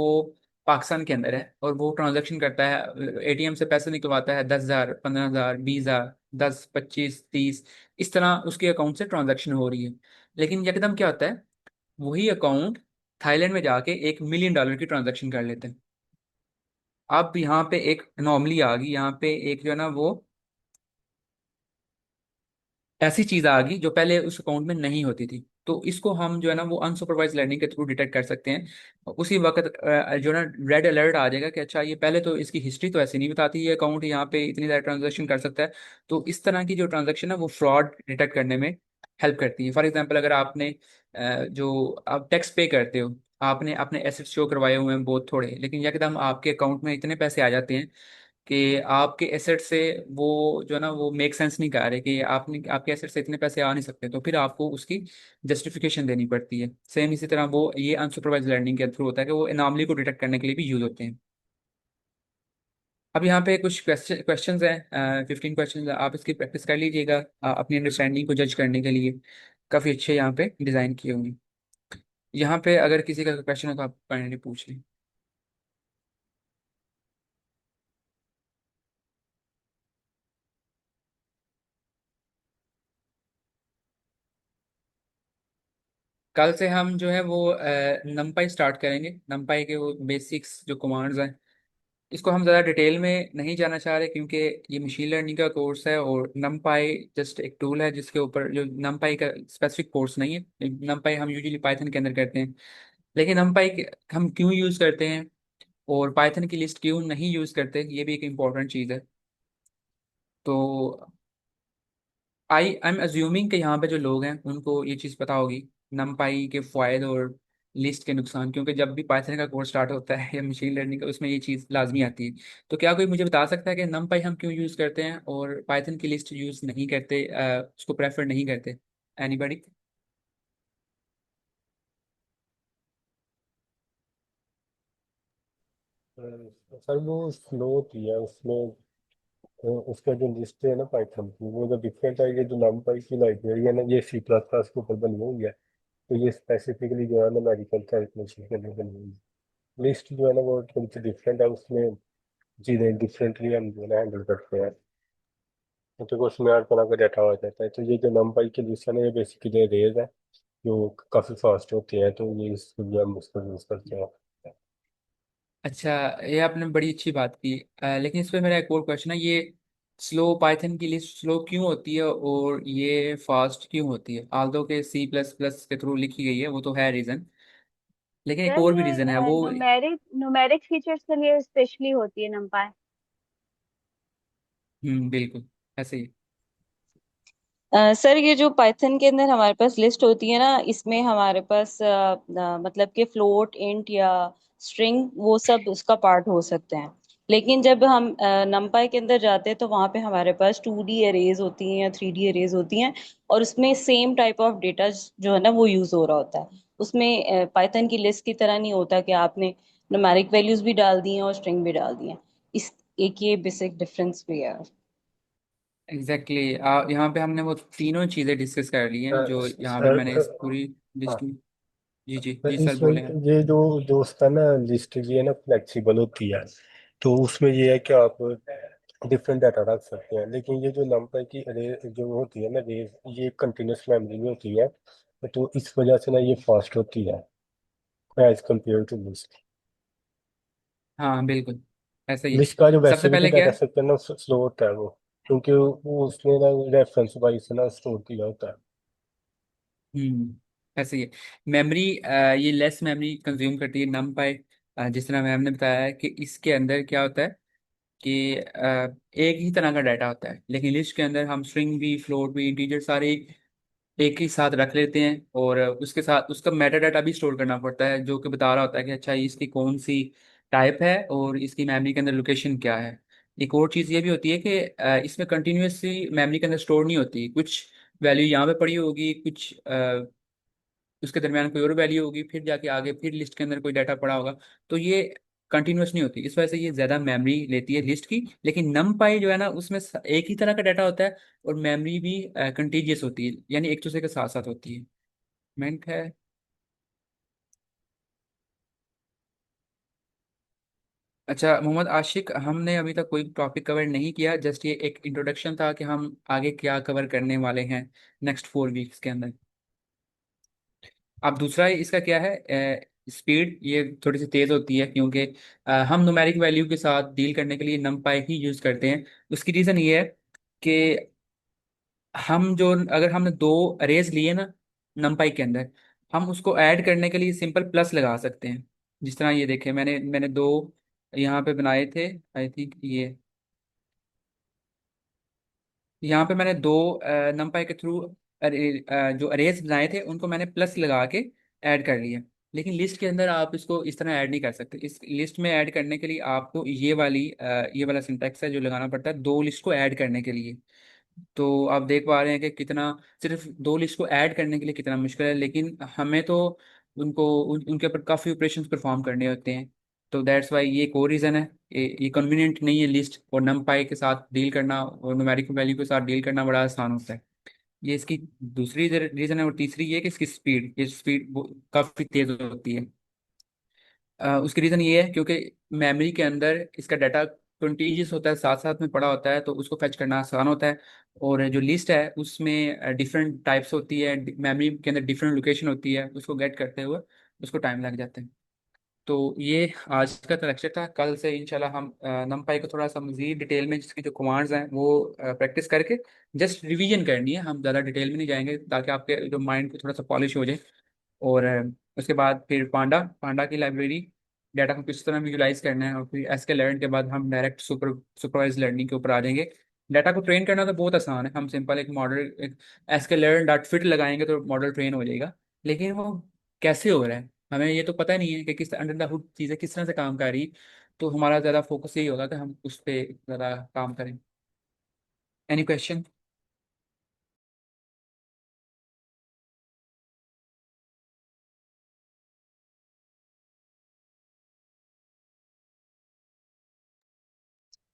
पाकिस्तान के अंदर है और वो ट्रांजैक्शन करता है, एटीएम से पैसे निकलवाता है, 10,000, 15,000, 20,000, 10, 25, 30, इस तरह उसके अकाउंट से ट्रांजैक्शन हो रही है। लेकिन यकदम क्या होता है, वही अकाउंट थाईलैंड में जाके $1 मिलियन की ट्रांजैक्शन कर लेते हैं। अब यहाँ पे एक अनोमली आ गई, यहाँ पे एक जो है ना वो ऐसी चीज आ गई जो पहले उस अकाउंट में नहीं होती थी। तो इसको हम जो है ना वो अनसुपरवाइज लर्निंग के थ्रू डिटेक्ट कर सकते हैं। उसी वक्त जो है ना रेड अलर्ट आ जाएगा कि अच्छा ये पहले तो इसकी हिस्ट्री तो ऐसी नहीं बताती, ये अकाउंट यहाँ पे इतनी ज़्यादा ट्रांजेक्शन कर सकता है। तो इस तरह की जो ट्रांजेक्शन है वो फ्रॉड डिटेक्ट करने में हेल्प करती है। फॉर एग्जाम्पल, अगर आपने जो आप टैक्स पे करते हो, आपने अपने एसेट्स शो करवाए हुए हैं बहुत थोड़े, लेकिन यकदम आपके अकाउंट में इतने पैसे आ जाते हैं कि आपके एसेट से वो जो है ना वो मेक सेंस नहीं कर रहे कि आपने आपके एसेट से इतने पैसे आ नहीं सकते, तो फिर आपको उसकी जस्टिफिकेशन देनी पड़ती है। सेम इसी तरह वो ये अनसुपरवाइज लर्निंग के थ्रू होता है कि वो एनॉमली को डिटेक्ट करने के लिए भी यूज होते हैं। अब यहाँ पे कुछ क्वेश्चंस हैं, 15 क्वेश्चंस, आप इसकी प्रैक्टिस कर लीजिएगा अपनी अंडरस्टैंडिंग को जज करने के लिए। काफ़ी अच्छे यहाँ पे डिज़ाइन किए हुए हैं। यहाँ पे अगर किसी का क्वेश्चन हो तो आप पढ़ने पूछ लें। कल से हम जो है वो नमपाई स्टार्ट करेंगे। नमपाई के वो बेसिक्स जो कमांड्स हैं, इसको हम ज़्यादा डिटेल में नहीं जाना चाह रहे क्योंकि ये मशीन लर्निंग का कोर्स है और नमपाई जस्ट एक टूल है जिसके ऊपर, जो नमपाई का स्पेसिफिक कोर्स नहीं है। नमपाई हम यूजुअली पाइथन के अंदर करते हैं, लेकिन नमपाई हम क्यों यूज़ करते हैं और पाइथन की लिस्ट क्यों नहीं यूज़ करते, ये भी एक इम्पॉर्टेंट चीज़ है। तो आई एम अज्यूमिंग कि यहाँ पे जो लोग हैं उनको ये चीज़ पता होगी, नमपाई के फायदे और लिस्ट के नुकसान, क्योंकि जब भी पाइथन का कोर्स स्टार्ट होता है या मशीन लर्निंग का, उसमें ये चीज़ लाजमी आती है। तो क्या कोई मुझे बता सकता है कि नमपाई हम क्यों यूज़ करते हैं और पाइथन की लिस्ट यूज़ नहीं करते, उसको प्रेफर नहीं करते? एनीबडी? सर वो स्लो होती है उसमें, उसका जो लिस्ट है ना पाइथन की, वो जो डिफरेंट है, ये जो numpy की लाइब्रेरी है ना, ये सी प्लस प्लस के ऊपर बनी हुई है। तो ये स्पेसिफिकली जो है ना न्यूमेरिकल कैलकुलेशन के लिए बनी हुई है। लिस्ट जो है ना वो थोड़ी सी डिफरेंट है, उसमें चीज़ें डिफरेंटली हम जो है ना हैंडल करते हैं, तो उसमें हर तरह का डाटा आ जाता है। तो ये जो numpy की लिस्ट है ना, ये बेसिकली रेज है जो काफ़ी फास्ट होती है, तो ये इसके लिए हम उसको यूज़ करते हैं। अच्छा, ये आपने बड़ी अच्छी बात की। लेकिन इस पे मेरा एक और क्वेश्चन है, ये स्लो, पाइथन की लिस्ट स्लो क्यों होती है और ये फास्ट क्यों होती है? आल्दो के सी प्लस प्लस के थ्रू लिखी गई है, वो तो है रीज़न, लेकिन एक सर और भी ये रीज़न है वो। न्यूमेरिक फीचर्स के लिए स्पेशली होती है numpy। बिल्कुल ऐसे ही। सर ये जो पाइथन के अंदर हमारे पास लिस्ट होती है ना, इसमें हमारे पास मतलब कि फ्लोट, इंट या स्ट्रिंग, वो सब उसका पार्ट हो सकते हैं। लेकिन जब हम नमपाई के अंदर जाते हैं तो वहाँ पे हमारे पास 2D अरेज होती हैं या 3D अरेज होती हैं, और उसमें सेम टाइप ऑफ डेटा जो है ना वो यूज हो रहा होता है। उसमें पाइथन की लिस्ट की तरह नहीं होता कि आपने न्यूमेरिक वैल्यूज भी डाल दी हैं और स्ट्रिंग भी डाल दी हैं। इस एक ये बेसिक डिफरेंस भी है। एग्जैक्टली यहाँ पे हमने वो तीनों चीज़ें डिस्कस कर ली हैं जो यहाँ पे सर, मैंने इस पूरी लिस्ट हाँ, में। जी जी मैं जी सर, इसमें बोले हैं। ये जो दोस्त है ना, लिस्ट ये है ना फ्लेक्सिबल होती है। तो उसमें ये है कि आप डिफरेंट डाटा रख सकते हैं, लेकिन ये जो नंबर की अरे जो होती है ना, ये कंटिन्यूस मेमोरी में होती है। तो इस वजह से ना ये फास्ट होती है एज कम्पेयर टू लिस्ट। हाँ बिल्कुल, ऐसा ही है। लिस्ट का जो सबसे वैसे भी तो पहले क्या डाटा है? स्ट्रक्चर ना स्लो होता है वो, क्योंकि वो उसने ना रेफरेंस वाइज से ना स्टोर किया होता है। हम्म ऐसे ही है। मेमोरी, ये लेस मेमोरी कंज्यूम करती है नम पाई। जिस तरह मैम ने बताया है कि इसके अंदर क्या होता है कि एक ही तरह का डाटा होता है, लेकिन लिस्ट के अंदर हम स्ट्रिंग भी, फ्लोट भी, इंटीजर सारे एक ही साथ रख लेते हैं, और उसके साथ उसका मेटा डाटा भी स्टोर करना पड़ता है, जो कि बता रहा होता है कि अच्छा ये इसकी कौन सी टाइप है और इसकी मेमोरी के अंदर लोकेशन क्या है। एक और चीज़ ये भी होती है कि इसमें कंटिन्यूसली मेमोरी के अंदर स्टोर नहीं होती, कुछ वैल्यू यहाँ पे पड़ी होगी, कुछ उसके दरमियान कोई और वैल्यू होगी, फिर जाके आगे फिर लिस्ट के अंदर कोई डाटा पड़ा होगा। तो ये कंटिन्यूस नहीं होती, इस वजह से ये ज़्यादा मेमोरी लेती है लिस्ट की। लेकिन नम पाई जो है ना, उसमें एक ही तरह का डाटा होता है, और मेमोरी भी कंटीजियस होती है, यानी एक दूसरे के साथ साथ होती है। मेंट है। अच्छा मोहम्मद आशिक, हमने अभी तक कोई टॉपिक कवर नहीं किया, जस्ट ये एक इंट्रोडक्शन था कि हम आगे क्या कवर करने वाले हैं नेक्स्ट 4 वीक्स के अंदर। अब दूसरा इसका क्या है, स्पीड ये थोड़ी सी तेज़ होती है, क्योंकि हम न्यूमेरिक वैल्यू के साथ डील करने के लिए नमपाई ही यूज़ करते हैं। उसकी रीज़न ये है कि हम जो अगर हमने दो अरेज लिए ना नमपाई के अंदर, हम उसको ऐड करने के लिए सिंपल प्लस लगा सकते हैं। जिस तरह ये देखें, मैंने दो यहाँ पे बनाए थे, आई थिंक ये यहाँ पे मैंने दो नमपाई के थ्रू जो अरेज बनाए थे उनको मैंने प्लस लगा के ऐड कर लिया। लेकिन लिस्ट के अंदर आप इसको इस तरह ऐड नहीं कर सकते। इस लिस्ट में ऐड करने के लिए आपको ये वाला सिंटैक्स है जो लगाना पड़ता है दो लिस्ट को ऐड करने के लिए। तो आप देख पा रहे हैं कि कितना, सिर्फ दो लिस्ट को ऐड करने के लिए कितना मुश्किल है, लेकिन हमें तो उनके ऊपर काफ़ी ऑपरेशंस परफॉर्म करने होते हैं। तो दैट्स वाई ये एक और रीज़न है, ये कन्वीनियंट नहीं है लिस्ट और नमपाई के साथ डील करना, और न्यूमेरिक वैल्यू के साथ डील करना बड़ा आसान होता है। ये इसकी दूसरी रीज़न है, और तीसरी ये है कि इसकी स्पीड, ये स्पीड काफ़ी तेज़ होती है। उसकी रीज़न ये है क्योंकि मेमोरी के अंदर इसका डाटा कंटीजियस होता है, साथ साथ में पड़ा होता है, तो उसको फैच करना आसान होता है। और जो लिस्ट है उसमें डिफरेंट टाइप्स होती है, मेमोरी के अंदर डिफरेंट लोकेशन होती है, उसको गेट करते हुए उसको टाइम लग जाता है। तो ये आज का तो लेक्चर था। कल से इंशाल्लाह हम नमपाई को थोड़ा सा मज़ीद डिटेल में, जिसकी जो कमांड्स हैं वो प्रैक्टिस करके जस्ट रिवीजन करनी है, हम ज़्यादा डिटेल में नहीं जाएंगे, ताकि आपके जो माइंड को थोड़ा सा पॉलिश हो जाए। और उसके बाद फिर पांडा पांडा की लाइब्रेरी, डाटा को किस तरह विजुलाइज करना है, और फिर एसके लर्न के बाद हम डायरेक्ट सुपरवाइज लर्निंग के ऊपर आ जाएंगे। डाटा को ट्रेन करना तो बहुत आसान है, हम सिंपल एक मॉडल, एक एसके लर्न डॉट फिट लगाएंगे तो मॉडल ट्रेन हो जाएगा। लेकिन वो कैसे हो रहा है हमें ये तो पता नहीं है, कि किस अंडर द हुड चीज़ें किस तरह से काम कर रही। तो हमारा ज़्यादा फोकस यही होगा कि हम उस पर ज़्यादा काम करें। Any question?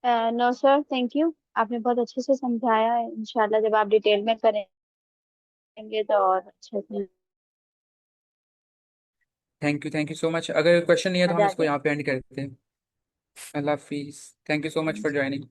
No sir, thank you. आपने बहुत अच्छे से समझाया है। इंशाल्लाह जब आप डिटेल में करेंगे तो और अच्छे से थैंक यू सो मच। अगर क्वेश्चन नहीं है तो हम मजा आ इसको जाए। यहाँ पे एंड करते हैं। अल्लाह हाफिज़। Thank you so much for joining.